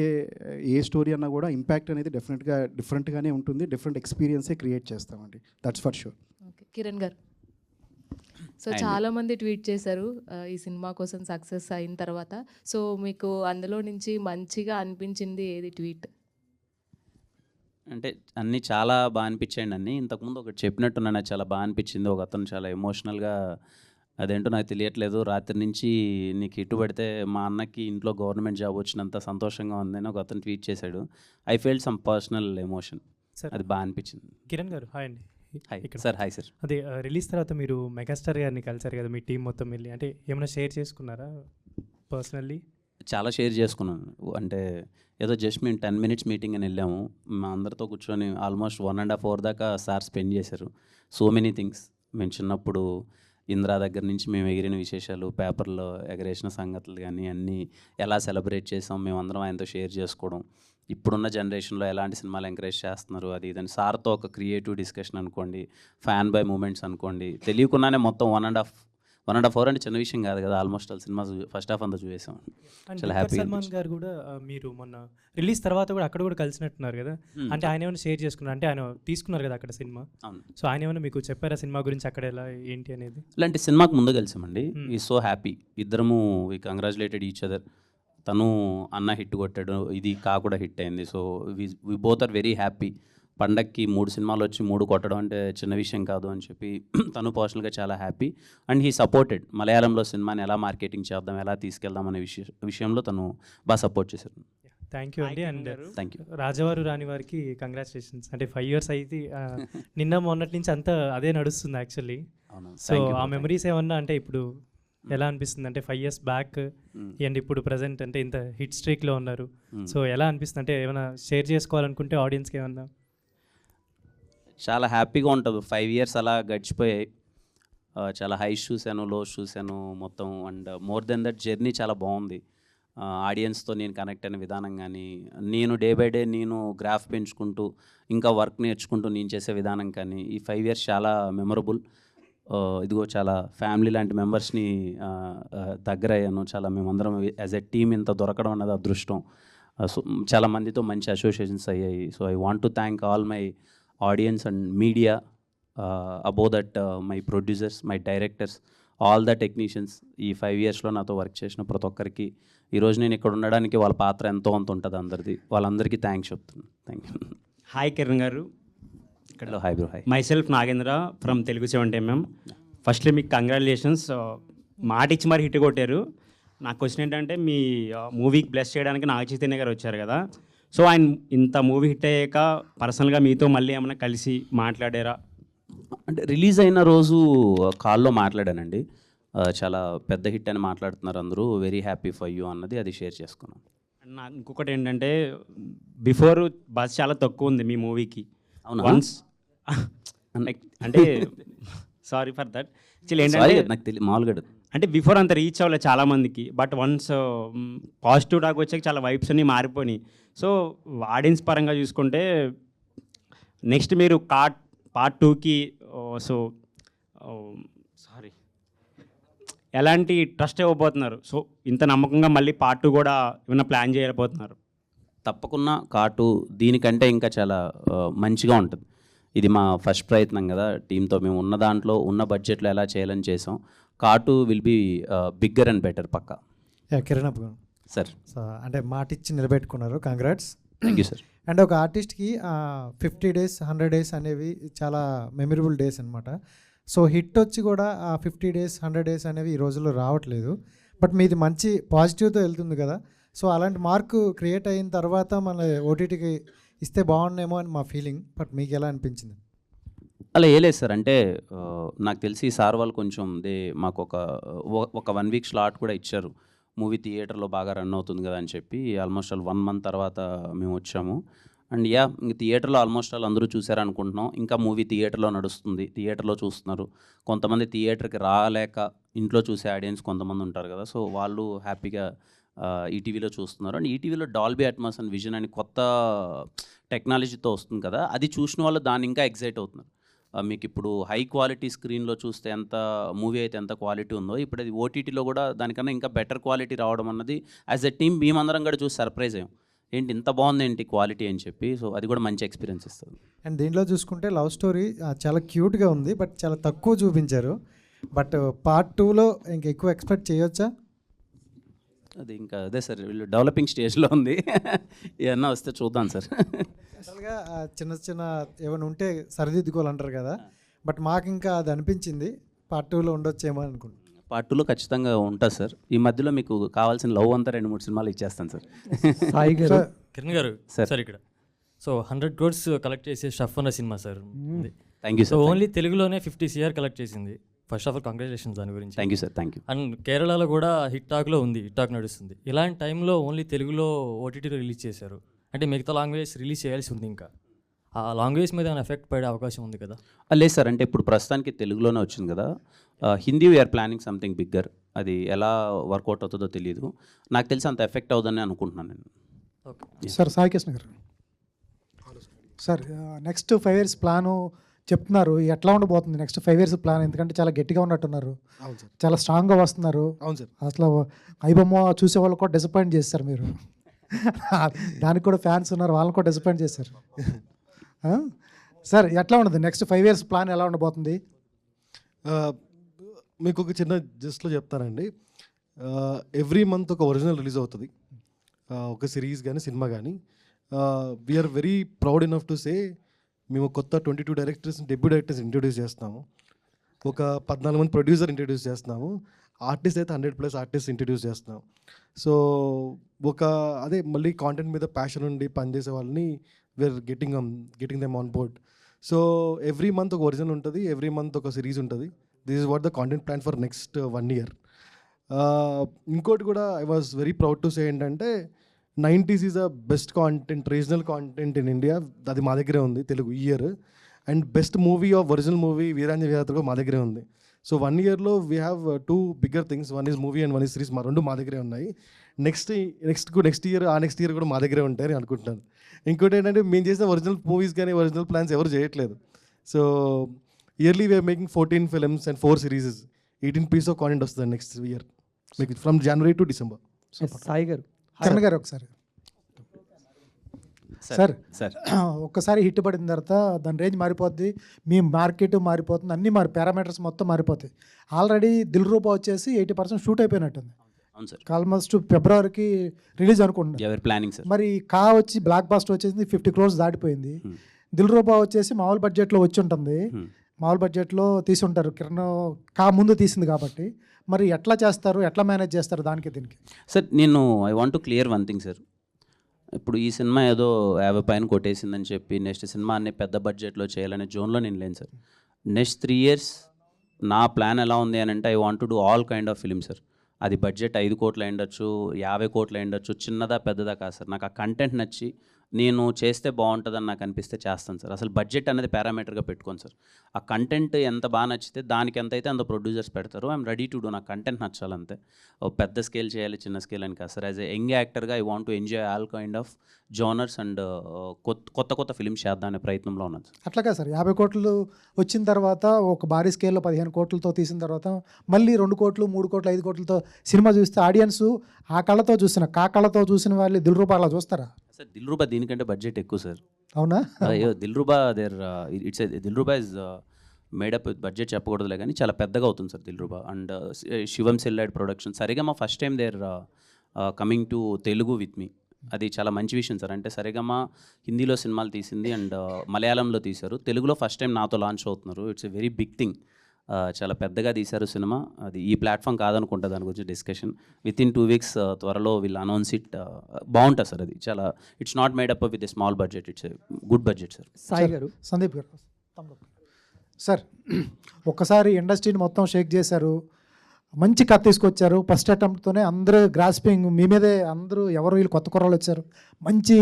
ఏ స్టోరీ అన్నా కూడా ఇంపాక్ట్ అనేది డెఫినెట్గా డిఫరెంట్గానే ఉంటుంది. డిఫరెంట్ ఎక్స్పీరియన్సే క్రియేట్ చేస్తామండి. That's for sure. Okay, Kiran గారు. సో చాలామంది ట్వీట్ చేశారు ఈ సినిమా కోసం సక్సెస్ అయిన తర్వాత. సో మీకు అందులో నుంచి మంచిగా అనిపించింది ఏది ట్వీట్? అంటే అన్నీ చాలా బాగా అనిపించాయండి. అన్నీ ఇంతకుముందు ఒకటి చెప్పినట్టున్నా నాకు చాలా బాగా అనిపించింది. ఒక అతను చాలా ఎమోషనల్గా, అదేంటో నాకు తెలియట్లేదు, రాత్రి నుంచి నీకు ఇటు పడితే మా అన్నకి ఇంట్లో గవర్నమెంట్ జాబ్ వచ్చినంత సంతోషంగా ఉందని ఒక అతను ట్వీట్ చేశాడు. I felt some personal emotion. అది బాగా అనిపించింది. కిరణ్ గారు, హాయ్ అండి. Hi sir. Hi sir. అదే రిలీజ్ తర్వాత మీరు మెగాస్టార్ గారిని కలిసారు కదా, మీ టీం మొత్తం వెళ్ళి, అంటే ఏమైనా షేర్ చేసుకున్నారా పర్సనల్లీ? చాలా షేర్ చేసుకున్నాను. అంటే ఏదో జస్ట్ మేము 10 minutes మీటింగ్ అని వెళ్ళాము. మా అందరితో కూర్చొని ఆల్మోస్ట్ 1.5 hour దాకా సార్ స్పెండ్ చేశారు. So many things. మేము చిన్నప్పుడు ఇంద్రా దగ్గర నుంచి మేము ఎగిరిన విశేషాలు, పేపర్లో ఎగరేసిన సంగతులు కానీ అన్నీ ఎలా సెలబ్రేట్ చేసాం మేమందరం ఆయనతో షేర్ చేసుకోవడం, ఇప్పుడున్న జనరేషన్లో ఎలాంటి సినిమాలు ఎంకరేజ్ చేస్తున్నారు, అది ఇదని సార్తో ఒక క్రియేటివ్ డిస్కషన్ అనుకోండి, ఫ్యాన్ బై మూమెంట్స్ అనుకోండి, తెలియకుండానే మొత్తం 1.5 hour అంటే చిన్న విషయం కాదు కదా. Almost all cinema first half అంతా చూసాం. చాలా హ్యాపీ. సల్మాన్ గారు కూడా మీరు మొన్న రిలీజ్ తర్వాత కూడా అక్కడ కూడా కలిసినట్టున్నారు కదా, అంటే ఆయన ఏమైనా షేర్ చేసుకున్నారు? అంటే ఆయన తీసుకున్నారు కదా అక్కడ సినిమా. అవును. సో ఆయన ఏమైనా మీకు చెప్పారా సినిమా గురించి, అక్కడ ఎలా ఏంటి అనేది? ఇలాంటి సినిమాకి ముందు కలిసామండి. ఈ సో హ్యాపీ. ఇద్దరము వి కంగ్రాచులేటెడ్ ఈచ్ అదర్. తను అన్న హిట్ కొట్టాడు, ఇది కా కూడా హిట్ అయింది. So we both are very happy. పండక్కి 3 సినిమాలు వచ్చి 3 కొట్టడం అంటే చిన్న విషయం కాదు అని చెప్పి తను పర్సనల్గా చాలా హ్యాపీ. And he supported. మలయాళంలో సినిమాని ఎలా మార్కెటింగ్ చేద్దాం, ఎలా తీసుకెళ్దాం అనే విషయంలో తను బాగా సపోర్ట్ చేశారు. థ్యాంక్ యూ అండి. And thank you. రాజవారు రాని వారికి కంగ్రాచులేషన్స్. అంటే 5 years అయితే నిన్న మొన్నటి నుంచి అంతా అదే నడుస్తుంది యాక్చువల్లీ. సో ఆ మెమరీస్ ఏమన్నా అంటే ఇప్పుడు ఎలా అనిపిస్తుంది? అంటే 5 years బ్యాక్ అండ్ ఇప్పుడు ప్రజెంట్ అంటే ఇంత హిట్ స్ట్రీక్లో ఉన్నారు. సో ఎలా అనిపిస్తుంది? అంటే ఏమైనా షేర్ చేసుకోవాలనుకుంటే ఆడియన్స్కి ఏమన్నా? చాలా హ్యాపీగా ఉంటుంది. 5 years అలా గడిచిపోయాయి. చాలా హైస్ చూశాను, లోస్ చూశాను మొత్తం. And more than that journey చాలా బాగుంది. ఆడియన్స్తో నేను కనెక్ట్ అయిన విధానం కానీ, నేను డే బై డే నేను గ్రాఫ్ పెంచుకుంటూ ఇంకా వర్క్ నేర్చుకుంటూ నేను చేసే విధానం కానీ, ఈ 5 years చాలా మెమరబుల్. ఇదిగో చాలా ఫ్యామిలీ లాంటి మెంబర్స్ని దగ్గర అయ్యాను. చాలా మేమందరం యాజ్ ఎ టీమ్ ఇంత దొరకడం అన్నది అదృష్టం. సో చాలా మందితో మంచి అసోసియేషన్స్ అయ్యాయి. So I want to thank all my audience and media, above that my producers, my directors, all the technicians. ఈ 5 yearsలో నాతో వర్క్ చేసిన ప్రతి ఒక్కరికి ఈరోజు నేను ఇక్కడ ఉండడానికి వాళ్ళ పాత్ర ఎంతో అంత ఉంటుంది అందరిది. వాళ్ళందరికీ థ్యాంక్స్ చెప్తున్నాను. Thank you. హాయ్ కిరణ్ గారు. Hello. Hi bro. Hi. My self Nagendra from Telugu 70mm. Firstly మీకు కంగ్రాచులేషన్స్. మాట ఇచ్చి మరి హిట్ కొట్టారు. నా క్వశ్చన్ ఏంటంటే, మీ మూవీకి బ్లెస్ చేయడానికి నాగ చైతన్య గారు వచ్చారు కదా, సో ఆయన ఇంత మూవీ హిట్ అయ్యాక పర్సనల్గా మీతో మళ్ళీ ఏమైనా కలిసి మాట్లాడారా? అంటే రిలీజ్ అయిన రోజు కాల్లో మాట్లాడానండి. చాలా పెద్ద హిట్ అని మాట్లాడుతున్నారు అందరూ, వెరీ హ్యాపీ ఫర్ యూ అన్నది అది షేర్ చేసుకున్నాను. నాకు ఇంకొకటి ఏంటంటే, బిఫోర్ బస్ చాలా తక్కువ ఉంది మీ మూవీకి. అవునా? వన్స్ అంటే సారీ ఫర్ దట్. ఏంటంటే నాకు తెలియదు మామూలుగా, అంటే బిఫోర్ అంత రీచ్ అవ్వలేదు చాలామందికి. బట్ వన్స్ పాజిటివ్ టాక్ వచ్చాక చాలా వైబ్స్ అన్నీ మారిపోయినాయి. సో ఆడియన్స్ పరంగా చూసుకుంటే నెక్స్ట్ మీరు పార్ట్ 2కి సో సారీ ఎలాంటి ట్రస్ట్ ఇవ్వబోతున్నారు? సో ఇంత నమ్మకంగా మళ్ళీ పార్ట్ 2 కూడా ఏమైనా ప్లాన్ చేయలేకపోతున్నారు? తప్పకుండా కార్టు దీనికంటే ఇంకా చాలా మంచిగా ఉంటుంది. ఇది మా ఫస్ట్ ప్రయత్నం కదా టీంతో. మేము ఉన్న దాంట్లో ఉన్న బడ్జెట్లో ఎలా చేయాలని చేసాం. కార్టు will be bigger and better పక్కా. కిరణ్ సార్, అంటే మాట ఇచ్చి నిలబెట్టుకున్నారు. Congrats. Thank you sir. And ఒక ఆర్టిస్ట్కి 50 days 100 days అనేవి చాలా మెమరబుల్ డేస్ అనమాట. సో హిట్ వచ్చి కూడా 50 days 100 days అనేవి ఈ రోజుల్లో రావట్లేదు. బట్ మీది మంచి పాజిటివ్తో వెళ్తుంది కదా. సో అలాంటి మార్క్ క్రియేట్ అయిన తర్వాత మన ఓటీటీకి ఇస్తే బాగుండేమో అని మా ఫీలింగ్. బట్ మీకు ఎలా అనిపించింది? అలా ఏలేదు సార్. అంటే నాకు తెలిసి సార్ వాళ్ళు కొంచెం మాకు ఒక 1 week స్లాట్ కూడా ఇచ్చారు. మూవీ థియేటర్లో బాగా రన్ అవుతుంది కదా అని చెప్పి ఆల్మోస్ట్ 1 month తర్వాత మేము వచ్చాము. అండ్ యా ఇంక థియేటర్లో ఆల్మోస్ట్ వాళ్ళు అందరూ చూసారు అనుకుంటున్నాం. ఇంకా మూవీ థియేటర్లో నడుస్తుంది, థియేటర్లో చూస్తున్నారు. కొంతమంది థియేటర్కి రాలేక ఇంట్లో చూసే ఆడియన్స్ కొంతమంది ఉంటారు కదా, సో వాళ్ళు హ్యాపీగా ఈటీవీలో చూస్తున్నారు. అండ్ ఈటీవీలో డాల్బీ అట్మాస్ అండ్ విజన్ అని కొత్త టెక్నాలజీతో వస్తుంది కదా, అది చూసిన వాళ్ళు దాన్ని ఇంకా ఎగ్జైట్ అవుతున్నారు. మీకు ఇప్పుడు హై క్వాలిటీ స్క్రీన్లో చూస్తే ఎంత మూవీ అయితే ఎంత క్వాలిటీ ఉందో, ఇప్పుడు అది ఓటీటీలో కూడా దానికన్నా ఇంకా బెటర్ క్వాలిటీ రావడం అన్నది యాజ్ ఎ టీమ్ మేమందరం కూడా చూసి సర్ప్రైజ్ అయ్యాం. ఏంటి ఇంత బాగుంది ఏంటి క్వాలిటీ అని చెప్పి. సో అది కూడా మంచి ఎక్స్పీరియన్స్ ఇస్తుంది. అండ్ దీంట్లో చూసుకుంటే లవ్ స్టోరీ చాలా క్యూట్గా ఉంది, బట్ చాలా తక్కువ చూపించారు. బట్ పార్ట్ 2లో ఇంకా ఎక్కువ ఎక్స్పెక్ట్ చేయొచ్చా? అది ఇంకా అదే సార్, వీళ్ళు డెవలపింగ్ స్టేజ్లో ఉంది. ఏమన్నా వస్తే చూద్దాం సార్. అసలుగా చిన్న చిన్న ఏమైనా ఉంటే సరిదిద్దుకోవాలంటారు కదా, బట్ మాకు ఇంకా అది అనిపించింది పార్ట్ 2లో ఉండొచ్చేమో అనుకుంటున్నాను. పార్ట్ 2లో ఖచ్చితంగా ఉంటుంది సార్. ఈ మధ్యలో మీకు కావాల్సిన లవ్ అంతా 2-3 సినిమాలు ఇచ్చేస్తాను సార్. సాయి గారు, కిరణ్ గారు సార్ ఇక్కడ సో 100 crores కలెక్ట్ చేసే షఫ్ అన్న cinema sir. Thank you so sir. Only తెలుగులోనే 50 CR కలెక్ట్ చేసింది. ఫస్ట్ ఆఫ్ ఆల్ కంగ్రాచులేషన్స్ దాని గురించి. Thank you sir. Thank you. And కేరళలో కూడా హిట్ టాక్లో ఉంది, హిట్ టాక్ నడుస్తుంది. ఇలాంటి టైంలో ఓన్లీ తెలుగులో ఓటీటీలో రిలీజ్ చేశారు అంటే మిగతా లాంగ్వేజ్ రిలీజ్ చేయాల్సి ఉంది. ఇంకా ఆ లాంగ్వేజ్ మీద ఏమైనా ఎఫెక్ట్ పడే అవకాశం ఉంది కదా? లేదు సార్, అంటే ఇప్పుడు ప్రస్తుతానికి తెలుగులోనే వచ్చింది కదా. Hindi we are planning something bigger. అది ఎలా వర్కౌట్ అవుతుందో తెలియదు. నాకు తెలిసి అంత ఎఫెక్ట్ అవుతుందని అనుకుంటున్నాను నేను. సార్ సాయి కృష్ణ గారు, సార్ నెక్స్ట్ 5 years ప్లాను చెప్తున్నారు, ఎట్లా ఉండబోతుంది నెక్స్ట్ 5 years ప్లాన్? ఎందుకంటే చాలా గట్టిగా ఉన్నట్టున్నారు, చాలా స్ట్రాంగ్గా వస్తున్నారు. అవును సార్. అసలు ఐబొమ్మ చూసే వాళ్ళు కూడా డిసప్పాయింట్ చేస్తారు మీరు. దానికి కూడా ఫ్యాన్స్ ఉన్నారు, వాళ్ళని కూడా డిసప్పాయింట్ చేశారు. సార్ ఎట్లా ఉండదు నెక్స్ట్ 5 years ప్లాన్ ఎలా ఉండబోతుంది? మీకు ఒక చిన్న జస్ట్లో చెప్తానండి. ఎవ్రీ మంత్ ఒక ఒరిజినల్ రిలీజ్ అవుతుంది, ఒక సిరీస్ కానీ సినిమా కానీ. We are very proud enough to say మేము కొత్త 22 డైరెక్టర్స్, డెబ్యూ డైరెక్టర్స్ ఇంట్రొడ్యూస్ చేస్తున్నాము. ఒక 14 మంది ప్రొడ్యూసర్ ఇంట్రొడ్యూస్ చేస్తున్నాము. ఆర్టిస్ట్ అయితే 100+ ఆర్టిస్ట్ ఇంట్రొడ్యూస్ చేస్తున్నాం. సో ఒక అదే మళ్ళీ కాంటెంట్ మీద ప్యాషన్ ఉండి పనిచేసే వాళ్ళని we're getting them on board. So every month ఒక ఒరిజినల్ ఉంటుంది, ఎవ్రీ మంత్ ఒక సిరీస్ ఉంటుంది. This is what the content plan for next 1 year. ఇంకోటి కూడా I was very proud to say ఏంటంటే 90s is the best content, regional content in India. అది మా దగ్గరే ఉంది తెలుగు ఈ year. And best movie of original movie వీరాంజన వీరాత్ర కూడా మా దగ్గరే ఉంది. So 1 yearలో we have 2 bigger things. One is movie and one is series. మా 2 మా దగ్గరే ఉన్నాయి. నెక్స్ట్ ఇయర్ నెక్స్ట్ ఇయర్ కూడా మా దగ్గరే ఉంటాయని అనుకుంటున్నాను. ఇంకోటి ఏంటంటే మేము చేసిన ఒరిజినల్ మూవీస్ కానీ ఒరిజినల్ ప్లాన్స్ ఎవరు చేయట్లేదు. So yearly we are making 14 films and 4 series. 18 pieces of content వస్తుంది నెక్స్ట్ ఇయర్ మీకు from January to December. Sai గారు, కిరణ్ గారు ఒకసారి సార్ ఒక్కసారి హిట్ పడిన తర్వాత దాని రేంజ్ మారిపోద్ది, మీ మార్కెట్ మారిపోతుంది, అన్ని పారామీటర్స్ మొత్తం మారిపోతాయి. ఆల్రెడీ దిల్ రూపా వచ్చేసి 80% షూట్ అయిపోయినట్టుంది. ఆల్మోస్ట్ ఫిబ్రవరికి రిలీజ్ అనుకుంటున్నాను. మరి కా వచ్చి బ్లాక్ బాస్టర్ వచ్చేసి 50 crores దాటిపోయింది. దిల్ రూపా వచ్చేసి మామూలు బడ్జెట్లో వచ్చి ఉంటుంది, మామూలు బడ్జెట్లో తీసి ఉంటారు. కిరణ్ కా ముందు తీసింది కాబట్టి మరి ఎట్లా చేస్తారు, ఎట్లా మేనేజ్ చేస్తారు దానికి దీనికి? సార్ నేను I want to clear one thing sir. ఇప్పుడు ఈ సినిమా ఏదో 50 పైన కొట్టేసిందని చెప్పి నెక్స్ట్ సినిమా అన్ని పెద్ద బడ్జెట్లో చేయాలనే జోన్లో నేను లేను సార్. నెక్స్ట్ 3 years నా ప్లాన్ ఎలా ఉంది అని అంటే I want to do all kind of film sir. అది బడ్జెట్ 5 కోట్లు అయ్యుండొచ్చు, 50 కోట్లు అయ్యుండొచ్చు, చిన్నదా పెద్దదా కాదు సార్. నాకు ఆ కంటెంట్ నచ్చి నేను చేస్తే బాగుంటుందని నాకు అనిపిస్తే చేస్తాను సార్. అసలు బడ్జెట్ అనేది పారామీటర్గా పెట్టుకోను సార్. ఆ కంటెంట్ ఎంత బాగా నచ్చితే దానికి ఎంత అయితే అంత ప్రొడ్యూసర్స్ పెడతారు. I'm ready to do. నాకు కంటెంట్ నచ్చాలంతే. పెద్ద స్కేల్ చేయాలి చిన్న స్కేల్ అని కాదు సార్. యాజ్ ఎ యంగ్ యాక్టర్గా I want to enjoy all kind of genres and కొత్త ఫిలిమ్స్ చేద్దాం అనే ప్రయత్నంలో ఉన్నాను సార్. అట్లా కాదు సార్, 50 కోట్లు వచ్చిన తర్వాత ఒక భారీ స్కేల్లో 15 కోట్లతో తీసిన తర్వాత మళ్ళీ 2 కోట్లు 3 కోట్లు 5 కోట్లతో సినిమా చూస్తే ఆడియన్స్ ఆ కళ్ళతో చూసిన చూసిన వాళ్ళు దిల్ రూపా అలా చూస్తారా సార్? దిల్ రూబా దీనికంటే బడ్జెట్ ఎక్కువ సార్. అవునా? Dil Ruba Dil Ruba is made up budget చెప్పకూడదులే కానీ చాలా పెద్దగా అవుతుంది సార్ దిల్ రూబా. అండ్ శివం సెల్లాడ్ production. Saregama first time there coming to Telugu with me. అది చాలా మంచి విషయం సార్. అంటే సరిగమ హిందీలో సినిమాలు తీసింది అండ్ మలయాళంలో తీశారు, తెలుగులో ఫస్ట్ టైం నాతో లాంచ్ అవుతున్నారు. It's a very big thing. చాలా పెద్దగా తీశారు సినిమా. అది ఈ ప్లాట్ఫామ్ కాదనుకుంటా దాని గురించి డిస్కషన్. వితిన్ 2 weeks త్వరలో వీళ్ళు అనౌన్స్ ఇట్. బాగుంటుంది సార్. అది చాలా it's not made up with a small budget, it's a good budget sir. Sai గారు, సందీప్ గారు సార్, ఒక్కసారి ఇండస్ట్రీని మొత్తం షేక్ చేశారు, మంచి కథ తీసుకొచ్చారు. ఫస్ట్ అటెంప్ట్తోనే అందరూ గ్రాస్పింగ్ మీ మీదే, అందరూ ఎవరు వీళ్ళు కొత్త కుర్రాళ్ళు వచ్చారు, మంచి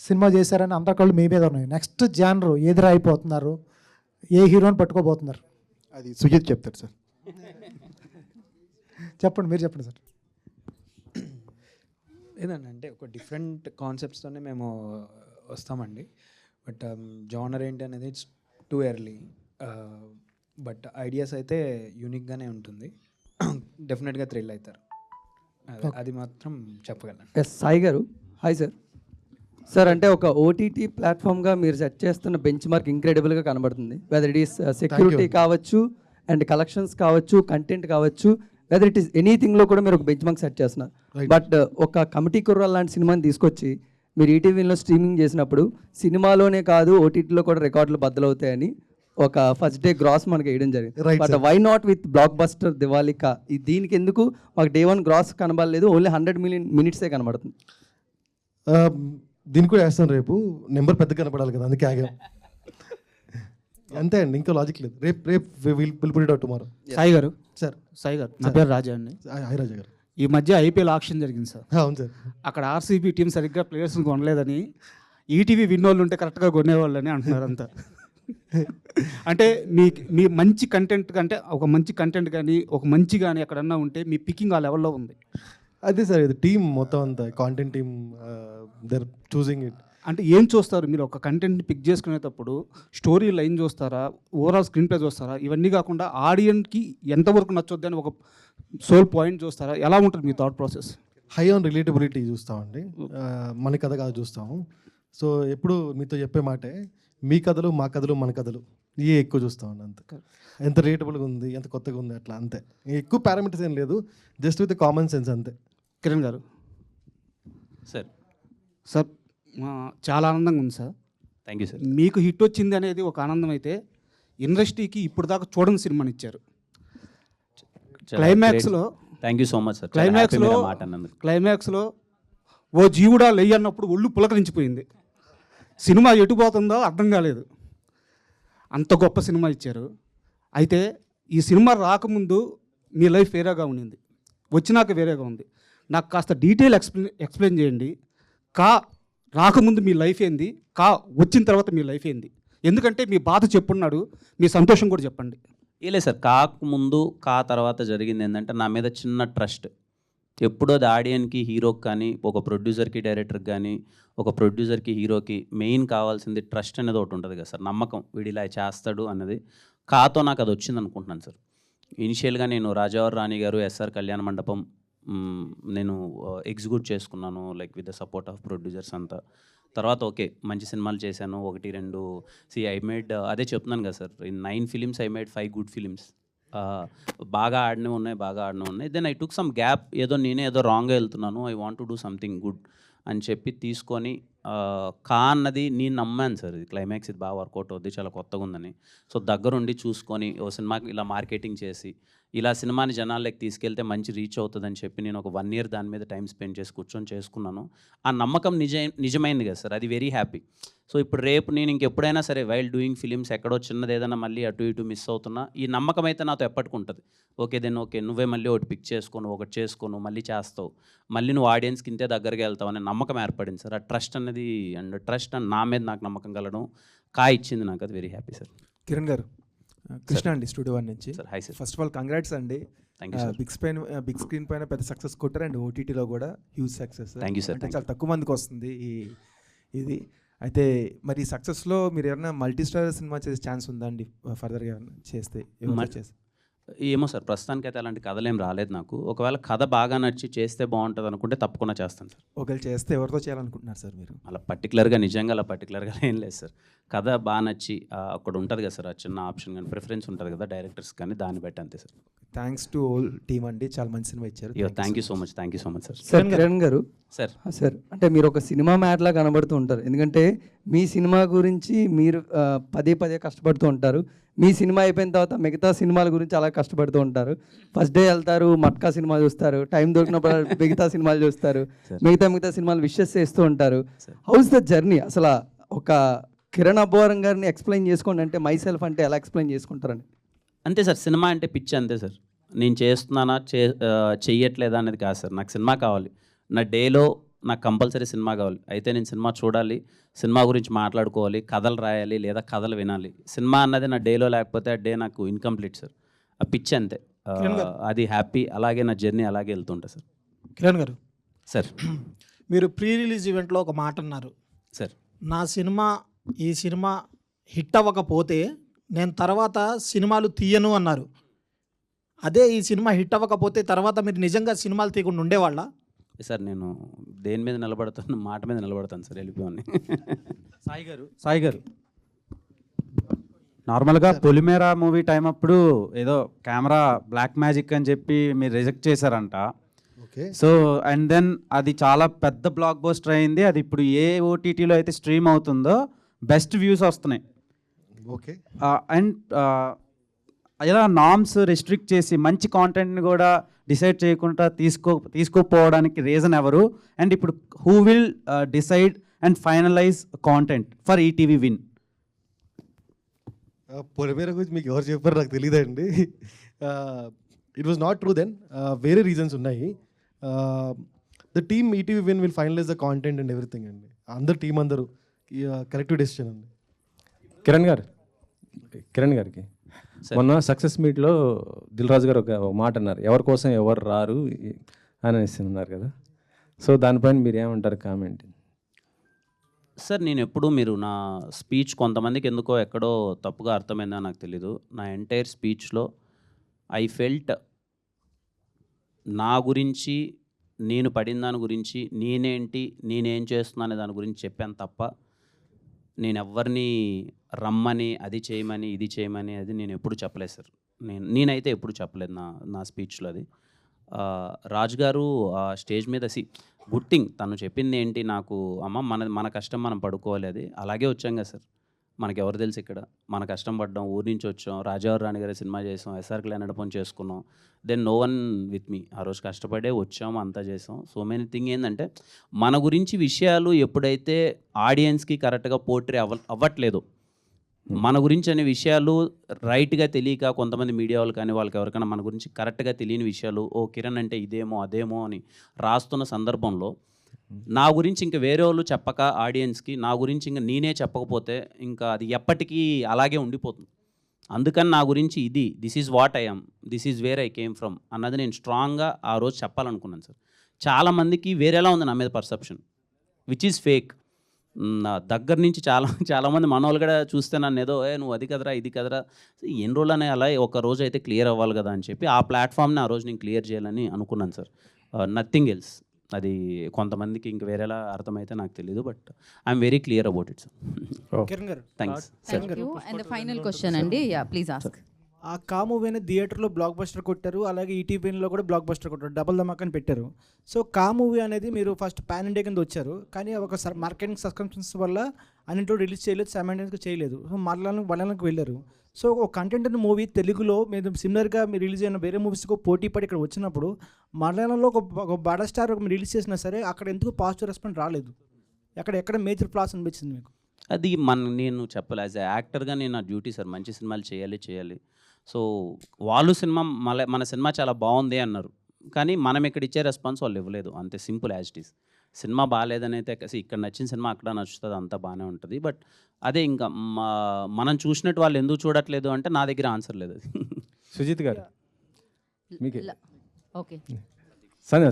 సినిమా చేశారని అందరి కళ్ళు మీ మీద ఉన్నాయి. నెక్స్ట్ జానర్ ఎదురు అయిపోతున్నారు, ఏ హీరోని పట్టుకోబోతున్నారు? అది సుజిత్ చెప్తారు సార్. చెప్పండి, మీరు చెప్పండి సార్. ఏదంటే ఒక డిఫరెంట్ కాన్సెప్ట్స్తోనే మేము వస్తామండి. బట్ జానర్ ఏంటి అనేది it's too early. But ideas అయితే యూనిక్గానే ఉంటుంది. డెఫినెట్గా థ్రిల్ అవుతారు, అది మాత్రం చెప్పగలను. సాయి గారు, హాయ్ సార్. సార్ అంటే ఒక ఓటీటీ ప్లాట్ఫామ్గా మీరు సెట్ చేస్తున్న బెంచ్ మార్క్ ఇంక్రెడిబుల్గా కనబడుతుంది. వెదర్ ఇట్ ఈస్ సెక్యూరిటీ కావచ్చు, అండ్ కలెక్షన్స్ కావచ్చు, కంటెంట్ కావచ్చు, వెదర్ ఇట్ ఈస్ ఎనీథింగ్లో కూడా మీరు ఒక బెంచ్ మార్క్ సెట్ చేస్తున్నారు. బట్ ఒక కమిటీ కుర్రాల్ లాంటి సినిమాని తీసుకొచ్చి మీరు ఈటీవీలో స్ట్రీమింగ్ చేసినప్పుడు సినిమాలోనే కాదు ఓటీటీలో కూడా రికార్డులు బద్దలవుతాయని ఒక ఫస్ట్ డే గ్రాస్ మనకి వేయడం జరిగింది. But why not with blockbuster దివాలికా? దీనికి ఎందుకు మాకు డే 1 గ్రాస్ కనబడలేదు, ఓన్లీ 100 మిలియన్ మినిట్సే కనబడుతుంది? దీనికి కూడా వేస్తాను రేపు, నెంబర్ పెద్ద కనపడాలి కదా, అందుకే ఆగాం. అంతే అండి, ఇంకా లాజిక్ లేదు. రేపు will put it out tomorrow. Sai గారు, సార్. సాయి గారు, నా పేరు రాజా అండి. హాయ్ రాజా గారు. ఈ మధ్య ఐపీఎల్ ఆక్షన్ జరిగింది సార్. అవును సార్. అక్కడ ఆర్సీబీ టీం సరిగ్గా ప్లేయర్స్ని కొనలేదని ఈటీవీ విన్నోళ్ళు ఉంటే కరెక్ట్గా కొనేవాళ్ళని అంటున్నారు అంతా. అంటే మీ మంచి కంటెంట్ కంటే ఒక మంచి కంటెంట్ కానీ ఒక మంచి కానీ ఎక్కడన్నా ఉంటే మీ పికింగ్ ఆ లెవెల్లో ఉంది. అదే సార్, ఇది టీం మొత్తం అంతా content team, they're choosing it. అంటే ఏం చూస్తారు మీరు ఒక కంటెంట్ని పిక్ చేసుకునేటప్పుడు? స్టోరీ లైన్ చూస్తారా, ఓవరాల్ స్క్రీన్ ప్లే చూస్తారా? ఇవన్నీ కాకుండా ఆడియన్స్కి ఎంతవరకు నచ్చొద్దు అని ఒక సోల్ పాయింట్ చూస్తారా? ఎలా ఉంటుంది మీ thought process? High on relatability చూస్తామండి, మన కథ కాదు చూస్తాము. సో ఎప్పుడు మీతో చెప్పే మాటే, మీ కథలు మా కథలు మన కథలు ఇవే ఎక్కువ చూస్తామండి. అంతే, ఎంత రిలేటబుల్గా ఉంది, ఎంత కొత్తగా ఉంది, అట్లా అంతే. ఎక్కువ పారామీటర్స్ ఏం లేదు, జస్ట్ విత్ కామన్ సెన్స్ అంతే. కిరణ్ గారు. సార్. సార్ చాలా ఆనందంగా ఉంది సార్. Thank you sir. మీకు హిట్ వచ్చింది అనేది ఒక ఆనందం అయితే, ఇండస్ట్రీకి ఇప్పుడు దాకా చూడని సినిమాని ఇచ్చారు. క్లైమాక్స్లో thank you so much sir. క్లైమాక్స్లో ఓ జీవుడా లెయ్యి అన్నప్పుడు ఒళ్ళు పులకరించిపోయింది. సినిమా ఎటు పోతుందో అర్థం కాలేదు, అంత గొప్ప సినిమా ఇచ్చారు. అయితే ఈ సినిమా రాకముందు మీ లైఫ్ వేరేగా ఉండింది, వచ్చినాక వేరేగా ఉంది. నాకు కాస్త డీటెయిల్ ఎక్స్ప్లెయిన్ చేయండి. రాకముందు మీ లైఫ్ ఏంది, వచ్చిన తర్వాత మీ లైఫ్ ఏంది? ఎందుకంటే మీ బాధ చెప్పున్నాడు, మీ సంతోషం కూడా చెప్పండి. లేదు సార్, ముందు తర్వాత జరిగింది ఏంటంటే నా మీద చిన్న ట్రస్ట్. ఎప్పుడో అది ఆడియన్కి, హీరోకి కానీ, ఒక ప్రొడ్యూసర్కి, డైరెక్టర్కి కానీ, ఒక ప్రొడ్యూసర్కి, హీరోకి మెయిన్ కావాల్సింది ట్రస్ట్ అనేది ఒకటి ఉంటుంది కదా సార్, నమ్మకం. వీడు ఇలా చేస్తాడు అన్నది కాతో నాకు అది వచ్చింది అనుకుంటున్నాను సార్. ఇనిషియల్గా నేను రాజావారి రాణి గారు, ఎస్ఆర్ కళ్యాణ మండపం నేను ఎగ్జిక్యూట్ చేసుకున్నాను, like with the support of producers అంతా. తర్వాత ఓకే, మంచి సినిమాలు చేశాను, 1-2. ఐ మేడ్, అదే చెప్తున్నాను కదా sir, in 9 films I made 5 good films. బాగా ఆడినవి ఉన్నాయి. Then I took some gap, నేనే ఏదో రాంగ్గా వెళ్తున్నాను, I want to do something good అని చెప్పి తీసుకొని అన్నది నేను నమ్మాను సార్. ఇది క్లైమాక్స్, ఇది బాగా వర్కౌట్ అవుద్ది, చాలా కొత్తగా ఉందని. సో దగ్గరుండి చూసుకొని ఓ సినిమాకి ఇలా మార్కెటింగ్ చేసి ఇలా సినిమాని జనాల్లోకి తీసుకెళ్తే మంచి రీచ్ అవుతుందని చెప్పి నేను ఒక 1 year దాని మీద టైం స్పెండ్ చేసి కూర్చొని చేసుకున్నాను. ఆ నమ్మకం నిజమైంది కదా సార్, అది వెరీ హ్యాపీ. సో ఇప్పుడు రేపు నేను ఇంకెప్పుడైనా సరే వైల్ డూయింగ్ ఫిలిమ్స్ ఎక్కడో చిన్నది ఏదైనా మళ్ళీ అటు ఇటు మిస్ అవుతున్నా, ఈ నమ్మకం అయితే నాతో ఎప్పటికుంటుంది. ఓకే నువ్వే మళ్ళీ ఒకటి పిక్ చేసుకోను, ఒకటి చేసుకోను, మళ్ళీ చేస్తావు, మళ్ళీ నువ్వు ఆడియన్స్కి ఇంతే దగ్గరగా వెళ్తావు అనే నమ్మకం ఏర్పడింది సార్. ఆ ట్రస్ట్ అనేది, అండ్ ట్రస్ట్ అండ్ నా మీద నాకు నమ్మకం కలగడం ఇచ్చింది నాకు, అది వెరీ హ్యాపీ సార్. కిరణ్ గారు, కృష్ణ అండి, స్టూడియో 1 నుంచి. Sir hi sir. First of all congrats అండి. Thank you sir. Big screen పైన పెద్ద సక్సెస్ కొట్టారు, అండ్ ఓటీటీలో కూడా huge success. Thank you sir. అంటే చాలా తక్కువ మందికి వస్తుంది ఇది. అయితే మరి ఈ సక్సెస్లో మీరు ఏమైనా మల్టీ స్టార్ సినిమా చేసే ఛాన్స్ ఉందా అండి ఫర్దర్గా ఏమైనా చేస్తే? ఏమో సార్, ప్రస్తుతానికి అయితే అలాంటి కథలు ఏం రాలేదు నాకు. ఒకవేళ కథ బాగా నచ్చి చేస్తే బాగుంటుంది అనుకుంటే తప్పకుండా చేస్తాను సార్. ఒకవేళ చేస్తే ఎవరితో చేయాలనుకుంటున్నారు సార్ మీరు? అలా నిజంగా పర్టికులర్గా ఏం లేదు సార్. కథ బాగా నచ్చి అక్కడ ఉంటుంది కదా సార్, ఆ చిన్న ఆప్షన్ కానీ ప్రిఫరెన్స్ ఉంటుంది కదా డైరెక్టర్స్ కానీ, దాన్ని బట్టి అంతే sir. Thanks to whole team అండి, చాలా మంచి సినిమా ఇచ్చారు. Thank you so much sir. Sir Kiran గారు, సార్ అంటే మీరు ఒక సినిమా మ్యాట్లా కనబడుతూ ఉంటారు, ఎందుకంటే మీ సినిమా గురించి మీరు పదే కష్టపడుతూ ఉంటారు. మీ సినిమా అయిపోయిన తర్వాత మిగతా సినిమాల గురించి అలా కష్టపడుతూ ఉంటారు. ఫస్ట్ డే వెళ్తారు, మట్కా సినిమా చూస్తారు, టైం దొరికినప్పుడు మిగతా సినిమాలు చూస్తారు, మిగతా సినిమాలు విషెస్ చేస్తూ ఉంటారు. House the journey? అసలు ఒక కిరణ్ అబ్బవరం గారిని ఎక్స్ప్లెయిన్ చేసుకోండి అంటే, మై సెల్ఫ్ అంటే ఎలా ఎక్స్ప్లెయిన్ చేసుకుంటారండి? అంతే సార్, సినిమా అంటే పిచ్చి అంతే సార్. నేను చేస్తున్నానా చెయ్యట్లేదా అనేది కాదు సార్, నాకు సినిమా కావాలి. నా డేలో నాకు కంపల్సరీ సినిమా కావాలి. అయితే నేను సినిమా చూడాలి, సినిమా గురించి మాట్లాడుకోవాలి, కథలు రాయాలి లేదా కథలు వినాలి. సినిమా అన్నది నా డేలో లేకపోతే ఆ డే నాకు ఇన్కంప్లీట్ సార్. ఆ పిచ్ అంతే. అది హ్యాపీ. అలాగే నా జర్నీ అలాగే వెళ్తుంటా సార్. కిరణ్ గారు సార్ మీరు ప్రీ రిలీజ్ ఈవెంట్లో ఒక మాట అన్నారు సార్. నా సినిమా ఈ సినిమా హిట్ అవ్వకపోతే నేను తర్వాత సినిమాలు తీయను అన్నారు. అదే ఈ సినిమా హిట్ అవ్వకపోతే తర్వాత మీరు నిజంగా సినిమాలు తీయకుండా ఉండేవాళ్ళ? సార్ నేను దేని మీద నిలబడతాను, మాట మీద నిలబడతాను సార్. వెళ్ళిపోయి సాయి గారు నార్మల్గా పొలిమేరా మూవీ టైం అప్పుడు ఏదో కెమెరా బ్లాక్ మ్యాజిక్ అని చెప్పి మీరు రిజెక్ట్ చేశారంట. సో అండ్ దెన్ అది చాలా పెద్ద బ్లాక్ బస్టర్ అయింది. అది ఇప్పుడు ఏ ఓటీటీలో అయితే స్ట్రీమ్ అవుతుందో బెస్ట్ వ్యూస్ వస్తున్నాయి. ఓకే. అండ్ ఇలా నామ్స్ రెస్ట్రిక్ట్ చేసి మంచి కాంటెంట్ని కూడా డిసైడ్ చేయకుండా తీసుకోపోవడానికి రీజన్ ఎవరు? అండ్ ఇప్పుడు who will decide and finalize content for ETV Win? Polimera గురించి మీకు ఎవరు చెప్పారు నాకు తెలియదండి. It was not true then. వేరే రీజన్స్ ఉన్నాయి. The team ETV Win will finalize the content and everything అండి. అందరు టీం అందరూ కరెక్టివ్ డెసిషన్ అండి. కిరణ్ గారికి మొన్న సక్సెస్ మీట్లో దిల్ రాజు గారు ఒక మాట అన్నారు, ఎవరి కోసం ఎవరు రారు అనేసి అన్నారు కదా. సో దానిపైన మీరు ఏమంటారు కామెంట్? సార్ నేను ఎప్పుడు మీరు నా స్పీచ్ కొంతమందికి ఎందుకో ఎక్కడో తప్పుగా అర్థమైందో నాకు తెలీదు. నా ఎంటైర్ స్పీచ్లో ఐ ఫెల్ట్ నా గురించి, నేను పడిన దాని గురించి, నేనేంటి, నేనేం చేస్తున్నా అనే దాని గురించి చెప్పాను తప్ప నేను ఎవరిని రమ్మని అది చేయమని ఇది చేయమని అది నేను ఎప్పుడు చెప్పలేదు సార్. నేనైతే ఎప్పుడు చెప్పలేదు నా స్పీచ్లో అది. రాజు గారు స్టేజ్ మీద గుడ్ థింగ్ తను చెప్పింది ఏంటి, నాకు అమ్మ మన కష్టం మనం పడుకోవాలి, అది అలాగే వచ్చాం కదా సార్. మనకి ఎవరు తెలుసు ఇక్కడ, మన కష్టం పడ్డాం, ఊరి నుంచి వచ్చాం, రాజావారి రాణి గారి సినిమా చేసాం, ఎస్ఆర్కి నడపం చేసుకున్నాం, then no one with me. ఆ రోజు కష్టపడే వచ్చాము, అంతా చేసాం. సో మెనీ థింగ్ ఏంటంటే మన గురించి విషయాలు ఎప్పుడైతే ఆడియన్స్కి కరెక్ట్గా పోర్ట్రే అవ్వట్లేదు, మన గురించి అనే విషయాలు రైట్గా తెలియక కొంతమంది మీడియా వాళ్ళు కానీ వాళ్ళకి ఎవరికైనా మన గురించి కరెక్ట్గా తెలియని విషయాలు, ఓ కిరణ్ అంటే ఇదేమో అదేమో అని రాస్తున్న సందర్భంలో నా గురించి ఇంకా వేరే వాళ్ళు చెప్పక ఆడియన్స్కి, నా గురించి ఇంకా నేనే చెప్పకపోతే ఇంకా అది ఎప్పటికీ అలాగే ఉండిపోతుంది. అందుకని నా గురించి ఇది, this is what I am, this is where I came from అన్నది నేను స్ట్రాంగ్గా ఆ రోజు చెప్పాలనుకున్నాను సార్. చాలామందికి వేరేలా ఉంది నా మీద పర్సెప్షన్, విచ్ ఈజ్ ఫేక్. నా దగ్గర నుంచి చాలామంది మనోళ్ళు కూడా చూస్తే నన్ను ఏదో నువ్వు అది కదరా ఇది కదరా, ఎన్ని రోజులు అనే అలా ఒక రోజు అయితే క్లియర్ అవ్వాలి కదా అని చెప్పి ఆ ప్లాట్ఫామ్ని ఆ రోజు నేను క్లియర్ చేయాలని అనుకున్నాను సార్. Nothing else. అది కొంతమందికి ఇంక వేరేలా అర్థమైతే నాకు తెలియదు, but I'm very clear about it sir. Thanks. And the final question అండి, యా ప్లీజ్ ఆస్క్. ఆ కా మూవీ అనేది థియేటర్లో బ్లాక్ బస్టర్ కొట్టారు, అలాగే ఈటీవీలో కూడా బ్లాక్ బస్టర్ కొట్టారు, డబుల్ ధమాకా అని పెట్టారు. సో కా మూవీ అనేది మీరు ఫస్ట్ పాన్ ఇండియా కింద వచ్చారు, కానీ ఒక మార్కెటింగ్ సబ్స్క్రిప్షన్స్ వల్ల అన్నింటిలో రిలీజ్ చేయలేదు, సైమల్టేనియస్గా చేయలేదు. సో మలయాళంకి వెళ్ళారు. సో ఒక కంటెంట్ అనే మూవీ తెలుగులో మీరు సిమిలర్గా మీరు రిలీజ్ అయిన వేరే మూవీస్కి పోటీ పడి ఇక్కడ వచ్చినప్పుడు మలయాళంలో ఒక బడా స్టార్ మీరు రిలీజ్ చేసినా సరే అక్కడ ఎందుకు పాజిటివ్ రెస్పాన్స్ రాలేదు? ఎక్కడ మేజర్ ప్లాస్ అనిపించింది మీకు? అది నేను చెప్పాలి, యాజ్ ఎ యాక్టర్గా నేను నా డ్యూటీ సార్, మంచి సినిమాలు చేయాలి. సో వాళ్ళు మన సినిమా చాలా బాగుంది అన్నారు, కానీ మనం ఇక్కడ ఇచ్చే రెస్పాన్స్ వాళ్ళు ఇవ్వలేదు, అంతే simple as it is. Cinema బాగాలేదని అయితే ఇక్కడ నచ్చిన సినిమా అక్కడ నచ్చుతుంది, అంతా బాగానే ఉంటుంది. బట్ అదే ఇంకా మనం చూసినట్టు వాళ్ళు ఎందుకు చూడట్లేదు అంటే నా దగ్గర ఆన్సర్ లేదు. అది సుజిత్ గారు మీకే. ఓకే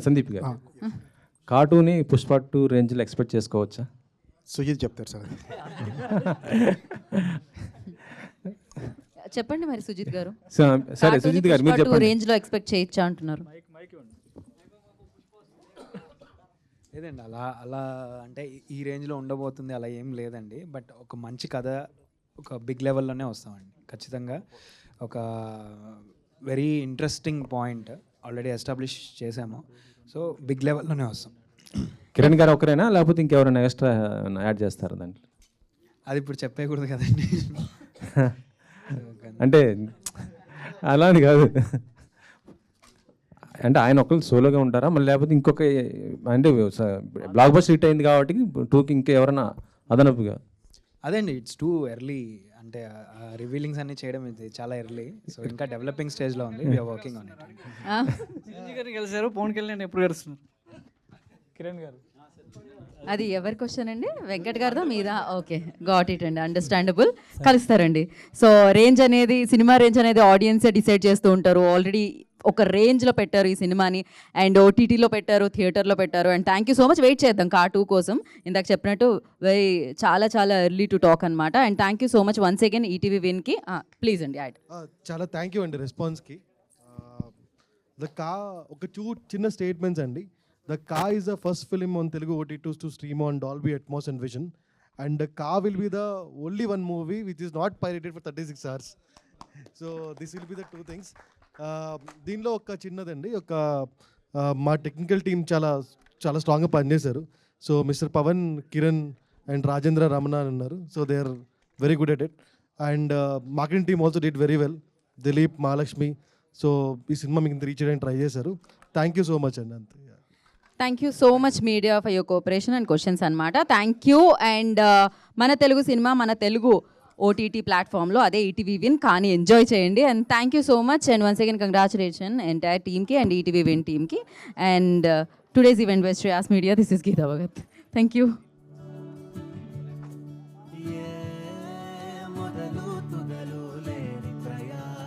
సందీప్ గారు, కార్టూన్ని పుష్ప 2 రేంజ్లో ఎక్స్పెక్ట్ చేసుకోవచ్చా? సుజిత్ చెప్తారు సార్. చెప్పండి మరి సుజిత్ గారు. సరే సుజిత్ గారు మీరు చెప్పండి. రేంజ్ లో ఎక్స్పెక్ట్ చేయొచ్చా అంటున్నారు. లేదండి, అలా అంటే ఈ రేంజ్లో ఉండబోతుంది అలా ఏం లేదండి. బట్ ఒక మంచి కథ ఒక బిగ్ లెవెల్లోనే వస్తామండి ఖచ్చితంగా. ఒక very interesting point already establish చేసాము, సో బిగ్ లెవెల్లోనే వస్తాం. కిరణ్ గారు ఒకరేనా లేకపోతే ఇంకెవరైనా ఎక్స్ట్రా యాడ్ చేస్తారు దాంట్లో? అది ఇప్పుడు చెప్పేయకూడదు కదండి. అంటే అలా అని కాదు, అంటే ఆయన ఒకళ్ళు సోలోగా ఉంటారా మళ్ళీ లేకపోతే ఇంకొక, అంటే బ్లాక్ బస్టర్ హిట్ అయింది కాబట్టి 2కి ఇంకా ఎవరైనా అదనపుగా? అదేండి, ఇట్స్ టూ ఎర్లీ, అంటే రివీలింగ్స్ అన్ని చేయడం ఇది చాలా ఎర్లీ, సో ఇంకా డెవలపింగ్ స్టేజ్లో ఉంది. We are working on it. కలిసారు, పవన్ కళ్యాణ్ ఎప్పుడు కలుస్తున్నారు? కిరణ్ గారు అది ఎవరి క్వశ్చన్ అండి? వెంకట్ గారిదా మీదా? ఓకే, గాట్ ఇట్ అండి, అండర్స్టాండబుల్. కలుస్తారండి. సో రేంజ్ అనేది, సినిమా రేంజ్ అనేది ఆడియన్సే డిసైడ్ చేస్తూ ఉంటారు. ఆల్రెడీ ఒక రేంజ్లో పెట్టారు ఈ సినిమాని, అండ్ ఓటీటీలో పెట్టారు, థియేటర్లో పెట్టారు. And thank you so much. Wait చేద్దాం కా 2 కోసం. ఇందాక చెప్పినట్టు చాలా చాలా ఎర్లీ టు టాక్ అనమాట. And thank you so much once again ETV విన్కి. ప్లీజ్ అండి యాడ్. చాలా థ్యాంక్ యూ అండి రెస్పాన్స్కి. ద కా ఒక చిన్న స్టేట్మెంట్స్ అండి. ద కా is the first film on Telugu OTTs to stream on Dolby Atmos and Vision, and the కా will be the only one movie which is not pirated for 36 hours. So this will be the 2 things. దీనిలో ఒక చిన్నదండి, మా టెక్నికల్ టీం చాలా చాలా స్ట్రాంగ్గా పనిచేశారు. So mister Pavan, Kiran and Rajendra Ramana అని ఉన్నారు. So they are very good at it. And marketing team also did very well. Dilip, Mahalakshmi. So ఈ సినిమా మీకు రీచ్ చేయడానికి ట్రై చేశారు. థ్యాంక్ యూ సో మచ్ అండి. అంతే. Thank you so much media for your cooperation and questions అనమాట. Thank you. అండ్ మన తెలుగు సినిమా మన తెలుగు ఓటీటీ ప్లాట్ఫామ్లో, అదే ఈటీవీ విన్, కానీ ఎంజాయ్ చేయండి. And thank you so much. And once again congratulation entire టీమ్కి అండ్ ఈటీవీ విన్ టీమ్కి. And today's event by Shreyas media. This is Geetha Bhagat. Thank you.